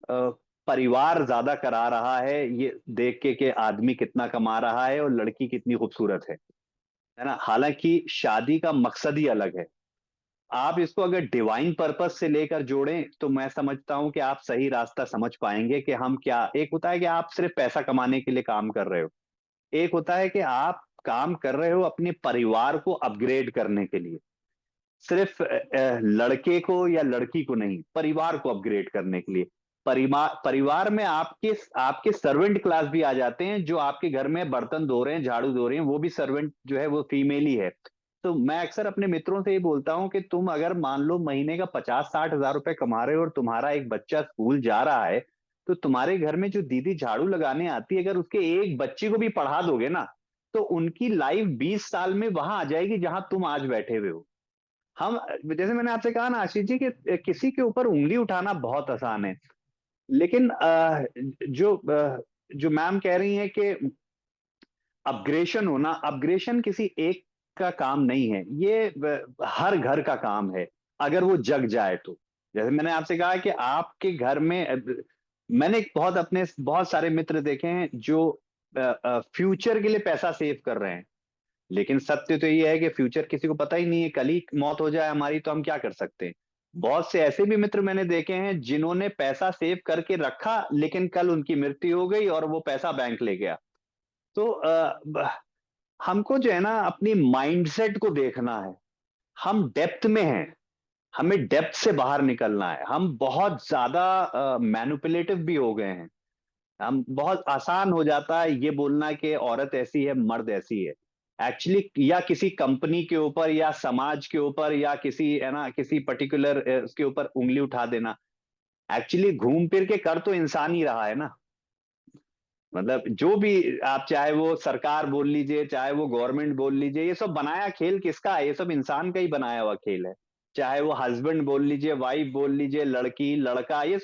अ, परिवार ज्यादा करा रहा है, ये देख के आदमी कितना कमा रहा है और लड़की कितनी खूबसूरत है ना। हालांकि शादी का मकसद ही अलग है। आप इसको अगर डिवाइन पर्पस से लेकर जोड़ें तो मैं समझता हूं कि आप सही रास्ता समझ पाएंगे कि हम क्या। एक होता है कि आप सिर्फ पैसा कमाने के लिए काम कर रहे हो, एक होता है कि आप काम कर रहे हो अपने परिवार को अपग्रेड करने के लिए। सिर्फ लड़के को या लड़की को नहीं, परिवार को अपग्रेड करने के लिए। परिवार परिवार में आपके आपके सर्वेंट क्लास भी आ जाते हैं, जो आपके घर में बर्तन धो रहे हैं, झाड़ू धो रहे हैं, वो भी सर्वेंट जो है वो फीमेल ही है। तो मैं अक्सर अपने मित्रों से ये बोलता हूं कि तुम अगर मान लो महीने का 50-60 हजार रुपए कमा रहे हो और तुम्हारा एक बच्चा स्कूल जा रहा है, तो तुम्हारे घर में जो दीदी झाड़ू लगाने आती है, अगर उसके एक बच्चे को भी पढ़ा दोगे ना, तो उनकी लाइफ 20 साल में वहां आ जाएगी जहां तुम आज बैठे हुए हो। हम, जैसे मैंने आपसे कहा ना आशीष जी, कि किसी के ऊपर उंगली उठाना बहुत आसान है, लेकिन जो मैम कह रही हैं कि अपग्रेशन होना, अपग्रेशन किसी एक का काम नहीं है, ये हर घर का काम है, अगर वो जग जाए तो। जैसे मैंने आपसे कहा कि आपके घर में मैंने बहुत अपने बहुत सारे मित्र देखे हैं जो फ्यूचर के लिए पैसा सेव कर रहे हैं, लेकिन सत्य तो ये है कि फ्यूचर किसी को पता ही नहीं है, कल ही मौत हो जाए हमारी तो हम क्या कर सकते हैं। बहुत से ऐसे भी मित्र मैंने देखे हैं जिन्होंने पैसा सेव करके रखा, लेकिन कल उनकी मृत्यु हो गई और वो पैसा बैंक ले गया। तो हमको जो है ना अपनी माइंडसेट को देखना है। हम डेप्थ में हैं, हमें डेप्थ से बाहर निकलना है। हम बहुत ज्यादा मैनिपुलेटिव भी हो गए हैं। हम बहुत आसान हो जाता है ये बोलना कि औरत ऐसी है, मर्द ऐसी है, एक्चुअली, या किसी कंपनी के ऊपर या समाज के ऊपर या किसी, है ना, किसी पर्टिकुलर उसके ऊपर उंगली उठा देना। एक्चुअली घूम फिर के कर तो इंसान ही रहा है ना। मतलब जो भी आप, चाहे वो सरकार बोल लीजिए, चाहे वो गवर्नमेंट बोल लीजिए, ये सब बनाया खेल किसका है? ये सब इंसान का ही बनाया हुआ खेल है। चाहे वो हस्बैंड बोल लीजिए, वाइफ बोल लीजिए, लड़की लड़का, ये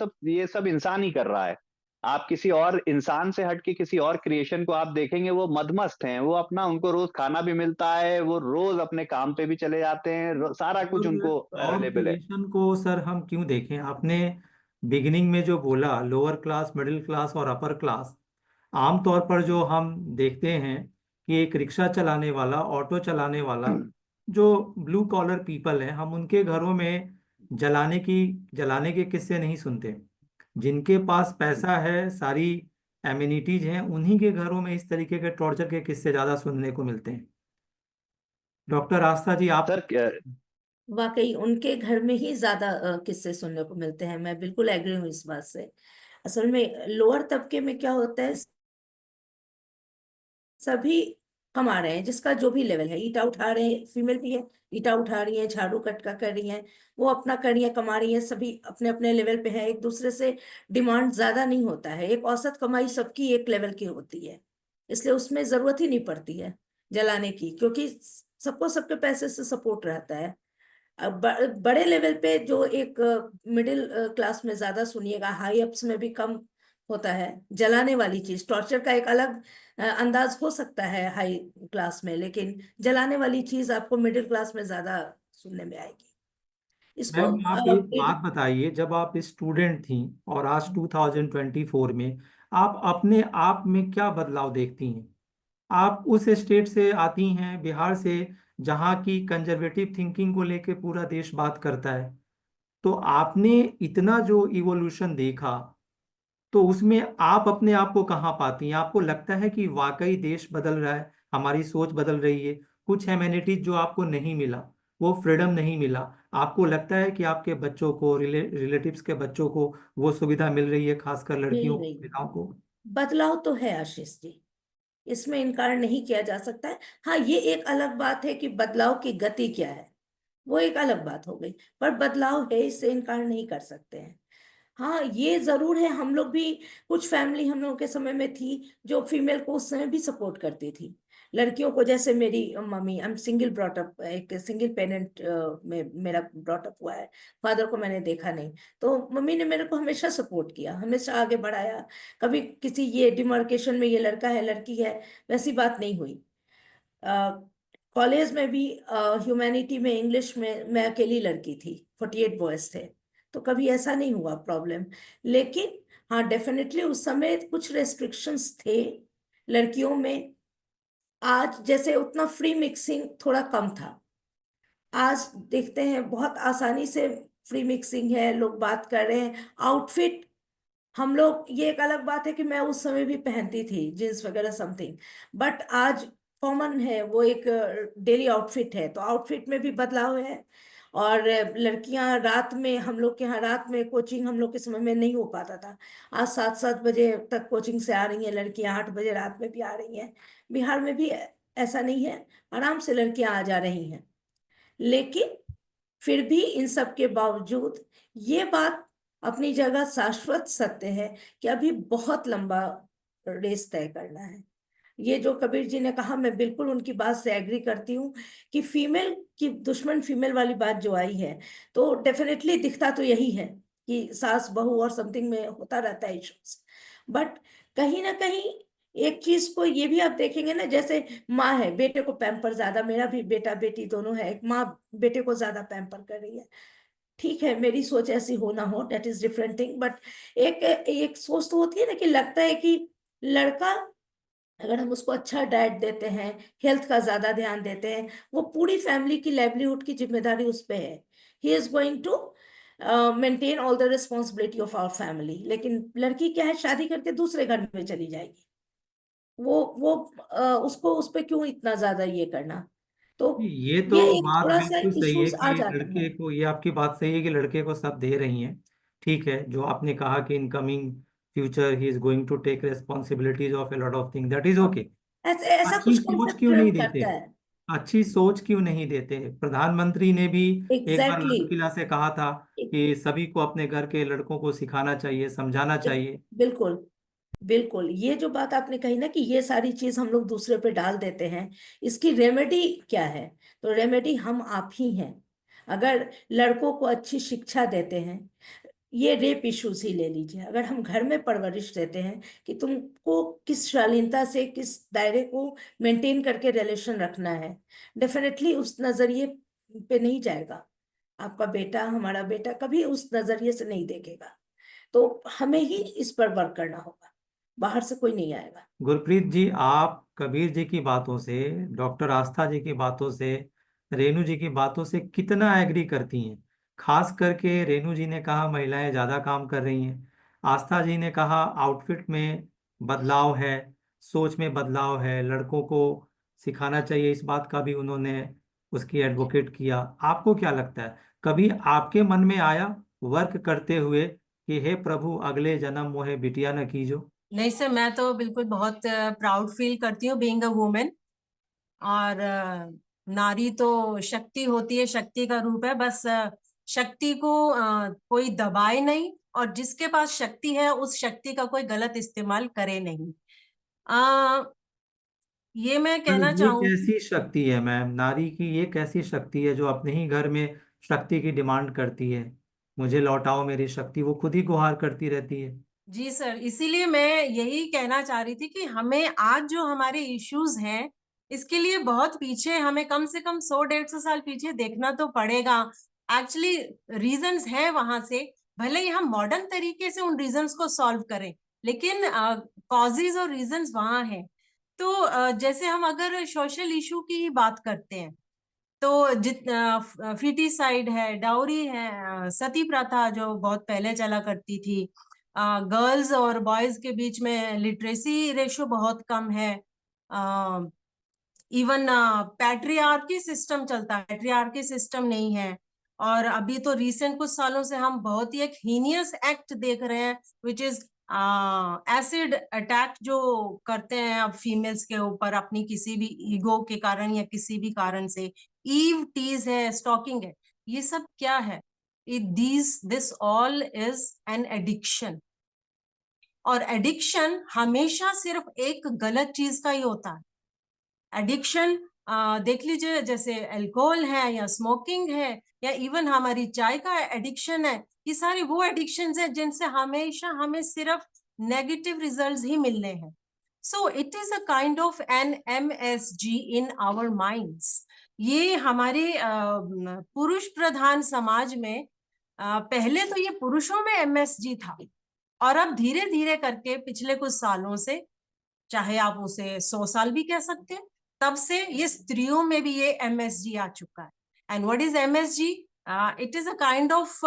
सब इंसान ही कर रहा है। आप किसी और इंसान से हटके किसी और क्रिएशन को आप देखेंगे, वो मदमस्त हैं, वो अपना, उनको रोज खाना भी मिलता है, वो रोज अपने काम पे भी चले जाते हैं, सारा कुछ उनको और अवेलेबल है। क्रिएशन को सर हम क्यों देखें? आपने बिगिनिंग में जो बोला लोअर क्लास, मिडिल क्लास और अपर क्लास, आमतौर पर जो हम देखते हैं कि एक रिक्शा चलाने वाला, ऑटो चलाने वाला, जो ब्लू कॉलर पीपल हैं, हम उनके घरों में जलाने के किस्से नहीं सुनते। जिनके पास पैसा है, सारी एमिनिटीज हैं, उन्हीं के घरों में इस तरीके के टॉर्चर के किस्से ज्यादा सुनने को मिलते हैं। डॉक्टर आस्था जी, आप। सर वाकई उनके घर में ही ज्यादा किस्से सुनने को मिलते हैं। मैं बिल्कुल एग्री हूँ इस बात से। असल में लोअर तबके में क्या होता है, सभी कमा रहे हैं, जिसका जो भी लेवल है, ईटा उठा रहे हैं, फीमेल भी है, ईटा उठा रही हैं, झाड़ू कटका कर रही हैं, वो अपना कर रही हैं, कमा रही हैं, सभी अपने अपने लेवल पे है। एक दूसरे से डिमांड ज्यादा नहीं होता है, एक औसत कमाई सबकी एक लेवल की होती है, इसलिए उसमें जरूरत ही नहीं पड़ती है जलाने की, क्योंकि सबको सबके पैसे से सपोर्ट रहता है। अब बड़े लेवल पे जो एक मिडिल क्लास में ज्यादा सुनिएगा, हाई अप्स में भी कम होता है जलाने वाली चीज। टॉर्चर का एक अलग अंदाज हो सकता है हाई क्लास में, लेकिन जलाने वाली चीज आपको मिडिल क्लास में ज्यादा सुनने में आएगी। इसको मैम, आप एक बात बताइए, जब आप स्टूडेंट थी और आज 2024 में आप अपने आप में क्या बदलाव देखती हैं? आप उस स्टेट से आती हैं, बिहार से, जहाँ की कंजर्वेटिव थिंकिंग को लेके पूरा देश बात करता है। तो आपने इतना जो इवोल्यूशन देखा, तो उसमें आप अपने आप को कहाँ पाती हैं? आपको लगता है कि वाकई देश बदल रहा है, हमारी सोच बदल रही है, कुछ ह्यूमैनिटीज जो आपको नहीं मिला वो फ्रीडम नहीं मिला। आपको लगता है कि आपके बच्चों को, रिलेटिव्स के बच्चों को वो सुविधा मिल रही है, खासकर मिल लड़कियों रही है। महिलाओं को? बदलाव तो है आशीष जी, इसमें इनकार नहीं किया जा सकता है। हाँ, ये एक अलग बात है कि बदलाव की गति क्या है, वो एक अलग बात हो गई, पर बदलाव है, इससे इनकार नहीं कर सकते हैं। हाँ, ये जरूर है, हम लोग भी, कुछ फैमिली हम लोगों के समय में थी जो फीमेल को उस समय भी सपोर्ट करती थी, लड़कियों को। जैसे मेरी mummy, I am single brought up, एक सिंगल पेरेंट में मेरा ब्रॉटअप हुआ है, फादर को मैंने देखा नहीं, तो मम्मी ने मेरे को हमेशा सपोर्ट किया, हमेशा आगे बढ़ाया। कभी किसी ये डिमार्केशन में ये लड़का है लड़की है वैसी बात नहीं हुई। कॉलेज में भी ह्यूमैनिटी में, इंग्लिश में मैं अकेली लड़की थी, 48 बॉयज थे, तो कभी ऐसा नहीं हुआ प्रॉब्लम। लेकिन हाँ, डेफिनेटली उस समय कुछ रेस्ट्रिक्शंस थे लड़कियों में। आज जैसे उतना फ्री मिक्सिंग थोड़ा कम था, आज देखते हैं बहुत आसानी से फ्री मिक्सिंग है, लोग बात कर रहे हैं। आउटफिट, हम लोग, ये एक अलग बात है कि मैं उस समय भी पहनती थी जींस वगैरह समथिंग, बट आज कॉमन है, वो एक डेली आउटफिट है, तो आउटफिट में भी बदलाव है। और लड़कियां रात में, हम लोग के यहाँ रात में कोचिंग हम लोग के समय में नहीं हो पाता था, आज 7-7 बजे तक कोचिंग से आ रही हैं लड़कियां, 8 बजे रात में भी आ रही हैं। बिहार में भी ऐसा नहीं है, आराम से लड़कियां आ जा रही हैं। लेकिन फिर भी इन सब के बावजूद ये बात अपनी जगह शाश्वत सत्य है कि अभी बहुत लंबा रेस तय करना है। ये जो कबीर जी ने कहा, मैं बिल्कुल उनकी बात से एग्री करती हूँ कि फीमेल की दुश्मन फीमेल वाली बात जो आई है, तो डेफिनेटली दिखता तो यही है कि सास बहू और समथिंग में होता रहता है इश्यूज, बट कहीं ना कहीं एक चीज को ये भी आप देखेंगे ना, जैसे माँ है, बेटे को पैम्पर ज्यादा, मेरा भी बेटा बेटी दोनों है, एक माँ बेटे को ज्यादा पैम्पर कर रही है। ठीक है, मेरी सोच ऐसी हो ना हो, that is different thing, but एक एक सोच तो होती है ना कि लगता है कि लड़का, अगर हम उसको अच्छा डाइट देते हैं, हेल्थ का ज्यादा ध्यान देते हैं, वो पूरी फैमिली की लाइवलीहुड की जिम्मेदारी उस पे है, he is going to maintain all the responsibility of our family. लेकिन लड़की क्या है, शादी करके दूसरे घर में चली जाएगी, वो उसको उस पे क्यों इतना ज्यादा ये करना, तो ये तो ये एक बात थोड़ा सा बिल्कुल सही है इश्यूज आ कि जाता लड़के है। को, ये आपकी बात सही है कि लड़के को सब दे रही हैं। ठीक है, जो आपने कहा कि in coming future he is going to take responsibilities of a lot of thing, that is हाँ, ओके। ऐसे ऐसा अच्छी कुछ सोच कॉन्सेप्ट क्यों ट्रेंड नहीं देते? करता है। अच्छी सोच क्यों नहीं देते? प्रधानमंत्री ने भी एक बार एग्जैक्टली लाल किला से कहा था exactly, कि सभी को अपने घर के लड़कों को सिखाना चाहिए, समझाना चाहिए। बिल्कुल बिल्कुल, ये जो बात आपने कही ना कि ये सारी चीज हम लोग दूसरे पे डाल देते हैं, इसकी रेमेडी क्या है? तो रेमेडी हम आप ही हैं। अगर लड़कों को अच्छी शिक्षा देते हैं, ये रेप इश्यूज ही ले लीजिए, अगर हम घर में परवरिश देते हैं कि तुमको किस शालीनता से, किस दायरे को मेंटेन करके रिलेशन रखना है, डेफिनेटली उस नजरिए पे नहीं जाएगा। आपका बेटा, हमारा बेटा कभी उस नजरिए से नहीं देखेगा, तो हमें ही इस पर वर्क करना होगा, बाहर से कोई नहीं आएगा। गुरप्रीत जी, आप कबीर जी की बातों से, डॉक्टर आस्था जी की बातों से, रेणु जी की बातों से कितना एग्री करती हैं? खास करके रेणु जी ने कहा महिलाएं ज्यादा काम कर रही हैं, आस्था जी ने कहा आउटफिट में बदलाव है, सोच में बदलाव है, लड़कों को सिखाना चाहिए, इस बात का भी उन्होंने उसकी एडवोकेट किया। आपको क्या लगता है, कभी आपके मन में आया वर्क करते हुए कि हे प्रभु अगले जन्म मोहे बिटिया न कीजो? नहीं सर, मैं तो बिल्कुल बहुत प्राउड फील करती हूँ बीइंग अ वुमेन। और नारी तो शक्ति होती है, शक्ति का रूप है, बस शक्ति को कोई दबाए नहीं, और जिसके पास शक्ति है उस शक्ति का कोई गलत इस्तेमाल करे नहीं। ये मैं पर कहना ये चाहूंगी। कैसी शक्ति है मैम, नारी की ये कैसी शक्ति है जो अपने ही घर में शक्ति की डिमांड करती है? मुझे लौटाओ मेरी शक्ति, वो खुद ही गुहार करती रहती है। जी सर, इसीलिए मैं यही कहना चाह रही थी कि हमें आज जो हमारे इश्यूज हैं, इसके लिए बहुत पीछे, हमें कम से कम 100-150 साल पीछे देखना तो पड़ेगा। एक्चुअली रीजंस हैं वहां से, भले ही हम मॉडर्न तरीके से उन रीजंस को सॉल्व करें, लेकिन कॉजेज और रीजंस वहां हैं। तो जैसे हम अगर सोशल इशू की ही बात करते हैं, तो फीटिसाइड है, डाउरी है, सती प्रथा जो बहुत पहले चला करती थी, गर्ल्स और बॉयज के बीच में लिटरेसी रेशो बहुत कम है, इवन पैट्रियार्की सिस्टम चलता है, पैट्रियार्की सिस्टम नहीं है। और अभी तो रिसेंट कुछ सालों से हम बहुत ही एक हीनियस एक्ट देख रहे हैं, विच इज एसिड अटैक जो करते हैं अब फीमेल्स के ऊपर अपनी किसी भी ईगो के कारण या किसी भी कारण से। ईव टीज है, स्टॉकिंग है, ये सब क्या है? This all is an addiction. और एडिक्शन हमेशा सिर्फ एक गलत चीज का ही होता है। एडिक्शन देख लीजिए, जैसे अल्कोहल है या स्मोकिंग है या इवन हमारी चाय का एडिक्शन है, ये सारी वो एडिक्शंस है जिनसे हमेशा हमें सिर्फ नेगेटिव रिजल्ट्स ही मिलने हैं। So it is a kind of an MSG in our minds. ये हमारे पुरुष प्रधान समाज में पहले तो ये पुरुषों में MSG था, और अब धीरे धीरे करके पिछले कुछ सालों से, चाहे आप उसे 100 साल भी कह सकते हैं, तब से ये स्त्रियों में भी ये MSG आ चुका है। And what is MSG? It is a kind of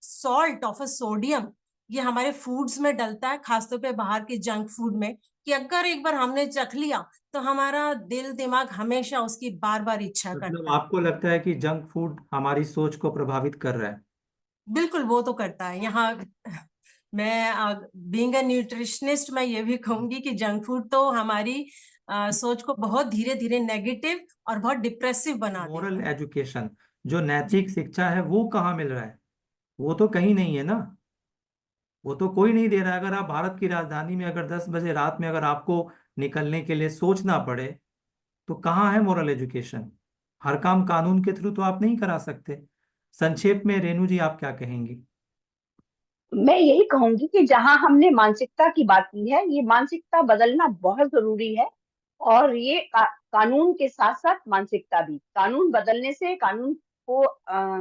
salt of a sodium. ये हमारे फूड्स में डलता है, खासतौर पे बाहर के जंक फूड में, कि अगर एक बार हमने चख लिया तो हमारा दिल दिमाग हमेशा उसकी बार बार इच्छा मतलब करता है। आपको लगता है कि जंक फूड हमारी सोच को प्रभावित कर रहा है? बिल्कुल, वो तो करता है। यहाँ मैं बीइंग अ न्यूट्रिशनिस्ट मैं ये भी कहूंगी कि जंक फूड तो हमारी सोच को बहुत धीरे धीरे नेगेटिव और बहुत डिप्रेसिव बना देता मोरल है। एजुकेशन, जो नैतिक जी, शिक्षा है, वो कहाँ मिल रहा है? वो तो कहीं नहीं है ना। वो तो कोई नहीं दे रहा है। अगर आप भारत की राजधानी में अगर 10 बजे रात में अगर आपको निकलने के लिए सोचना पड़े, तो कहाँ है मोरल एजुकेशन? हर काम कानून के थ्रू तो आप नहीं करा सकते। संक्षेप में रेनू जी, आप क्या कहेंगी? मैं यही कहूंगी कि जहां हमने मानसिकता की बात की है, ये मानसिकता बदलना बहुत जरूरी है। और ये कानून के साथ साथ मानसिकता भी, कानून बदलने से, कानून को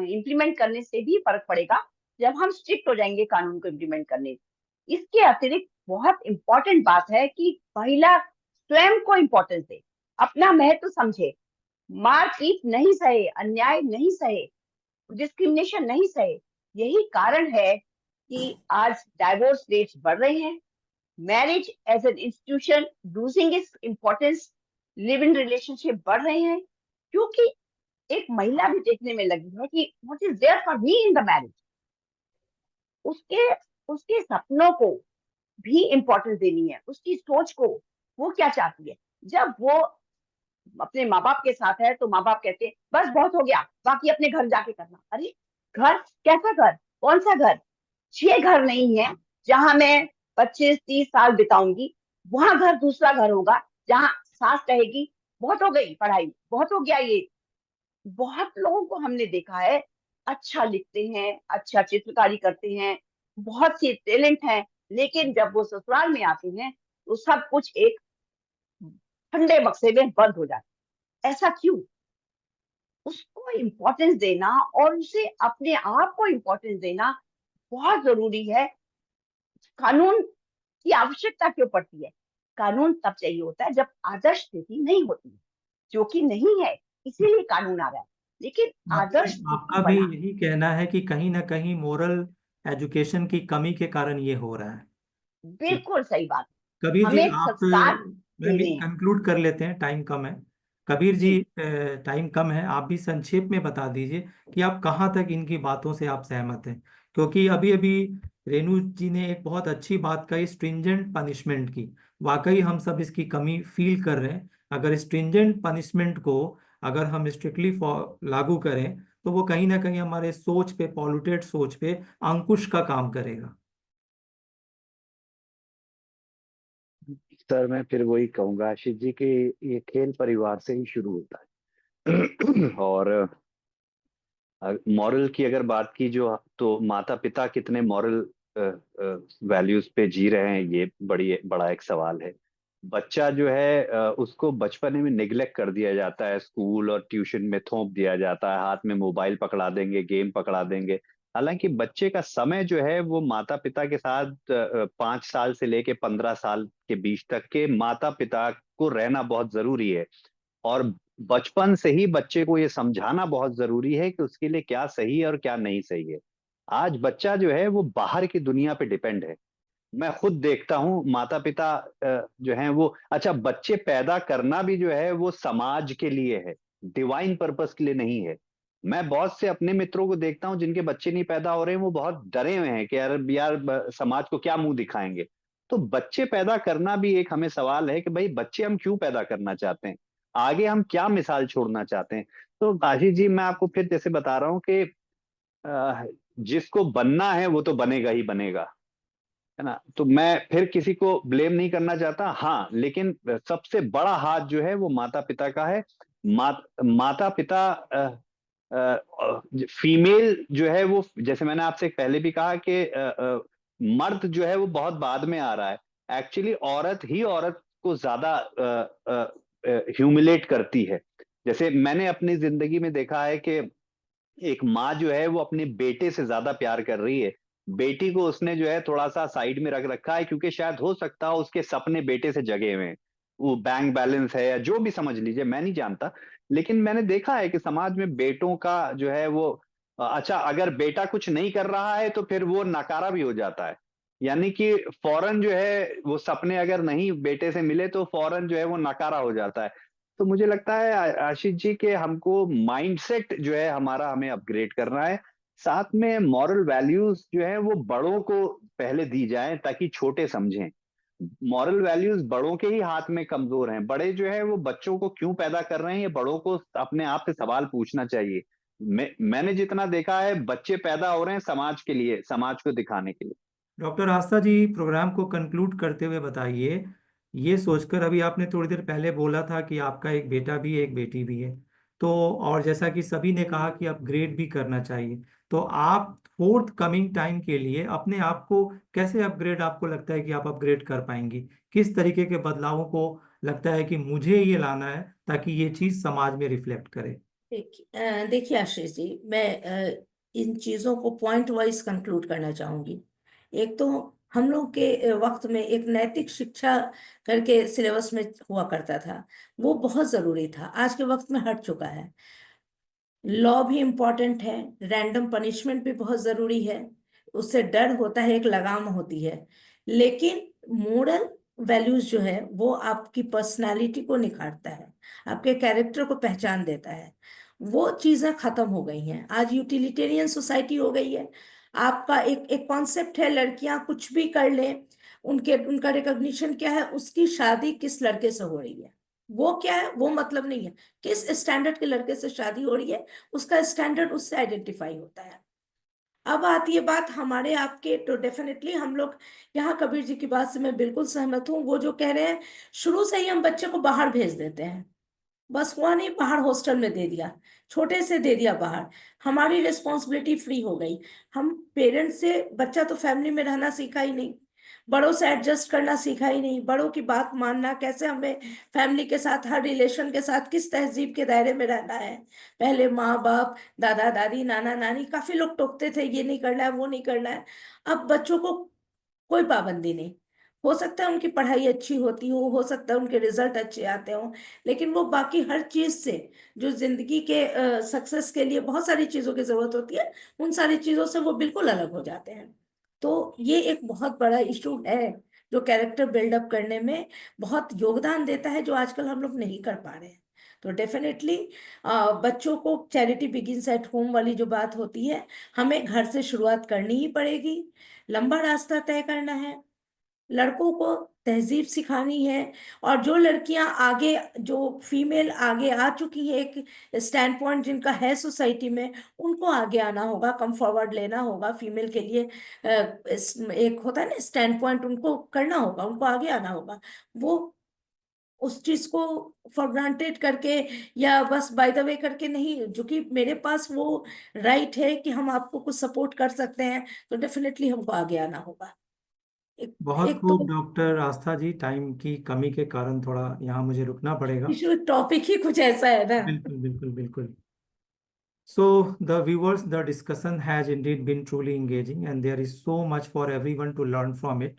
इम्प्लीमेंट करने से भी फर्क पड़ेगा, जब हम स्ट्रिक्ट हो जाएंगे कानून को इम्प्लीमेंट करने से। इसके अतिरिक्त बहुत इंपॉर्टेंट बात है कि महिला स्वयं को इम्पोर्टेंस दे, अपना महत्व समझे, मारपीट नहीं सहे, अन्याय नहीं सहे, डिस्क्रिमिनेशन नहीं सहे। यही कारण है कि आज डाइवोर्स रेट्स बढ़ रहे हैं, marriage as an institution losing its importance, live in relationship बढ़ रहे हैं, क्योंकि एक महिला भी देखने में लगी है कि what is there for me in the marriage. उसके उसके सपनों को भी इम्पोर्टेंस देनी है, उसकी सोच को, वो क्या चाहती है। जब वो अपने माँ बाप के साथ है तो माँ बाप कहते हैं बस बहुत हो गया, बाकी अपने घर जाके करना। अरे घर? कैसा घर? कौन सा घर? ये घर नहीं है जहां मैं 25-30 साल बिताऊंगी। वहां घर दूसरा घर होगा, जहां सास कहेगी बहुत हो गई पढ़ाई, बहुत हो गया ये। बहुत लोगों को हमने देखा है, अच्छा लिखते हैं, अच्छा चित्रकारी करते हैं, बहुत सी टैलेंट है, लेकिन जब वो ससुराल में आते हैं तो सब कुछ एक ठंडे बक्से में बंद हो जाता है। ऐसा क्यों? उसको इम्पोर्टेंस देना और उसे अपने आप को इम्पोर्टेंस देना बहुत जरूरी है। कानून की आवश्यकता क्यों पड़ती है? कानून तब चाहिए होता है जब आदर्श स्थिति नहीं होती है, जो कि नहीं है, इसीलिए कानून आ रहा है। लेकिन आदर्श मतलब स्थिति आपका भी बना, यही कहना है कि कहीं ना कहीं मोरल एजुकेशन की कमी के कारण ये हो रहा है? कि बिल्कुल सही बात है। कबीर जी, हमें आप, संस्कार मैं भी देने हैं। कंक्लूड कर लेते हैं, टाइम कम है। कबीर जी, जी, टाइम कम है, आप भी संक्षेप में बता दीजिए कि आप कहाँ तक इनकी बातों से आप सहमत हैं। क्योंकि अभी अभी रेणु जी ने एक बहुत अच्छी बात कही, स्ट्रिंजेंट पनिशमेंट की। वाकई हम सब इसकी कमी फील कर रहे हैं। अगर स्ट्रिंजेंट पनिशमेंट को अगर हम स्ट्रिक्टली लागू करें, तो वो कहीं ना कहीं हमारे सोच पे, पॉल्यूटेड सोच पे अंकुश का काम करेगा। सर मैं फिर वही कहूंगा आशीष जी कि ये खेल परिवार से ही शुरू होता है। और मॉरल की अगर बात की जो, तो माता पिता कितने मॉरल वैल्यूज पे जी रहे हैं, ये बड़ा एक सवाल है। बच्चा जो है उसको बचपने में निग्लेक्ट कर दिया जाता है, स्कूल और ट्यूशन में थोप दिया जाता है, हाथ में मोबाइल पकड़ा देंगे, गेम पकड़ा देंगे। हालांकि बच्चे का समय जो है वो माता पिता के साथ 5 साल से लेके 15 साल के बीच तक के माता पिता को रहना बहुत जरूरी है। और बचपन से ही बच्चे को ये समझाना बहुत जरूरी है कि उसके लिए क्या सही है और क्या नहीं सही है। आज बच्चा जो है वो बाहर की दुनिया पे डिपेंड है। मैं खुद देखता हूँ माता पिता जो हैं वो, अच्छा बच्चे पैदा करना भी जो है वो समाज के लिए है, डिवाइन पर्पस के लिए नहीं है। मैं बहुत से अपने मित्रों को देखता हूँ जिनके बच्चे नहीं पैदा हो रहे हैं, वो बहुत डरे हुए हैं कि यार समाज को क्या मुंह दिखाएंगे। तो बच्चे पैदा करना भी एक हमें सवाल है कि भाई बच्चे हम क्यों पैदा करना चाहते हैं, आगे हम क्या मिसाल छोड़ना चाहते हैं। तो आशीष जी, मैं आपको फिर जैसे बता रहा हूँ कि जिसको बनना है वो तो बनेगा ही बनेगा, है ना। तो मैं फिर किसी को ब्लेम नहीं करना चाहता, हाँ, लेकिन सबसे बड़ा हाथ जो है वो माता पिता का है। माता पिता फीमेल जो है वो, जैसे मैंने आपसे पहले भी कहा कि मर्द जो है वो बहुत बाद में आ रहा है। एक्चुअली औरत ही औरत को ज्यादा ह्यूमिलेट करती है। जैसे मैंने अपनी जिंदगी में देखा है कि एक माँ जो है वो अपने बेटे से ज्यादा प्यार कर रही है। बेटी को उसने जो है थोड़ा सा साइड में रख रखा है, क्योंकि शायद हो सकता हो उसके सपने बेटे से जगे हुए हैं, वो बैंक बैलेंस है या जो भी समझ लीजिए, मैं नहीं जानता। लेकिन मैंने देखा है कि समाज में बेटों का जो है वो, अच्छा अगर बेटा कुछ नहीं कर रहा है तो फिर वो नकारा भी हो जाता है। यानी कि फौरन जो है वो सपने अगर नहीं बेटे से मिले तो फौरन जो है वो नकारा हो जाता है। तो मुझे लगता है आशीष जी के हमको माइंडसेट जो है हमारा हमें अपग्रेड करना है। साथ में मॉरल वैल्यूज जो है वो बड़ों को पहले दी जाए ताकि छोटे समझें। मॉरल वैल्यूज बड़ों के ही हाथ में कमजोर हैं। बड़े जो है वो बच्चों को क्यों पैदा कर रहे हैं, ये बड़ों को अपने आप से सवाल पूछना चाहिए। मैंने जितना देखा है बच्चे पैदा हो रहे हैं समाज के लिए, समाज को दिखाने के लिए। डॉक्टर आस्था जी, प्रोग्राम को कंक्लूड करते हुए बताइए, ये सोचकर अभी आपने थोड़ी देर पहले बोला था कि आपका एक बेटा भी है एक बेटी भी है, तो और जैसा कि सभी ने कहा कि अपग्रेड भी करना चाहिए, तो आप फोर्थ कमिंग टाइम के लिए अपने आप को कैसे अपग्रेड, आपको लगता है कि आप अपग्रेड कर पाएंगी? किस तरीके के बदलावों को लगता है कि मुझे ये लाना है ताकि ये चीज समाज में रिफ्लेक्ट करे? देखिए आशीष जी, मैं इन चीजों को पॉइंट वाइज कंक्लूड करना चाहूंगी। एक तो हम लोग के वक्त में एक नैतिक शिक्षा करके सिलेबस में हुआ करता था, वो बहुत जरूरी था, आज के वक्त में हट चुका है। लॉ भी इम्पोर्टेंट है, रैंडम पनिशमेंट भी बहुत जरूरी है, उससे डर होता है, एक लगाम होती है, लेकिन मोरल वैल्यूज जो है वो आपकी पर्सनालिटी को निखारता है, आपके कैरेक्टर को पहचान देता है। वो चीजें खत्म हो गई हैं, आज यूटिलिटेरियन सोसाइटी हो गई है। आपका एक एक कॉन्सेप्ट है, लड़कियां कुछ भी कर लें, उनके उनका रिकॉग्निशन क्या है, उसकी शादी किस लड़के से हो रही है वो क्या है वो मतलब नहीं है, किस स्टैंडर्ड के लड़के से शादी हो रही है उसका स्टैंडर्ड उससे आइडेंटिफाई होता है। अब आती है बात हमारे आपके, तो डेफिनेटली हम लोग यहाँ कबीर जी की बात से मैं बिल्कुल सहमत हूँ। वो जो कह रहे हैं शुरू से ही हम बच्चे को बाहर भेज देते हैं, बस हुआ नहीं बाहर हॉस्टल में दे दिया, छोटे से दे दिया बाहर, हमारी रिस्पॉन्सिबिलिटी फ्री हो गई। हम पेरेंट्स से, बच्चा तो फैमिली में रहना सीखा ही नहीं, बड़ों से एडजस्ट करना सीखा ही नहीं, बड़ों की बात मानना, कैसे हमें फैमिली के साथ हर रिलेशन के साथ किस तहजीब के दायरे में रहना है। पहले माँ बाप, दादा दादी, नाना नानी, काफी लोग टोकते थे ये नहीं करना है वो नहीं करना है। अब बच्चों को कोई पाबंदी नहीं, हो सकता है उनकी पढ़ाई अच्छी होती हो सकता है उनके रिजल्ट अच्छे आते हों, लेकिन वो बाकी हर चीज से, जो जिंदगी के सक्सेस के लिए बहुत सारी चीजों की जरूरत होती है, उन सारी चीजों से वो बिल्कुल अलग हो जाते हैं। तो ये एक बहुत बड़ा इशू है जो कैरेक्टर बिल्डअप करने में बहुत योगदान देता है, जो आजकल हम लोग नहीं कर पा रहे हैं। तो डेफिनेटली बच्चों को चैरिटी बिगिंस एट होम वाली जो बात होती है, हमें घर से शुरुआत करनी ही पड़ेगी। लंबा रास्ता तय करना है, लड़कों को तहजीब सिखानी है, और जो लड़कियां आगे, जो फीमेल आगे आ चुकी है, एक स्टैंड पॉइंट जिनका है सोसाइटी में, उनको आगे आना होगा, कम फॉरवर्ड लेना होगा फीमेल के लिए। एक होता है ना स्टैंड पॉइंट, उनको करना होगा, उनको आगे आना होगा। वो उस चीज को फॉर ग्रांटेड करके या बस बाय द वे करके नहीं, जो कि मेरे पास वो राइट है कि हम आपको कुछ सपोर्ट कर सकते हैं, तो डेफिनेटली हमको आगे आना होगा। एक, बहुत एक तो खूब डॉक्टर आस्था जी, टाइम की कमी के कारण थोड़ा यहाँ मुझे रुकना पड़ेगा। इशू, टॉपिक ही कुछ ऐसा है ना। बिल्कुल बिल्कुल बिल्कुल। So, the viewers, the discussion has indeed been truly engaging, and there is so much for everyone to learn from it.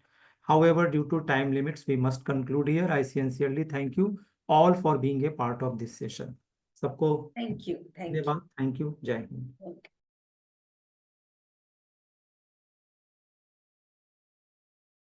However, due to time limits, we must conclude here. I sincerely thank you all for being a part of this session. सबको thank you, thank धन्यवाद, thank you, जय Hind. You.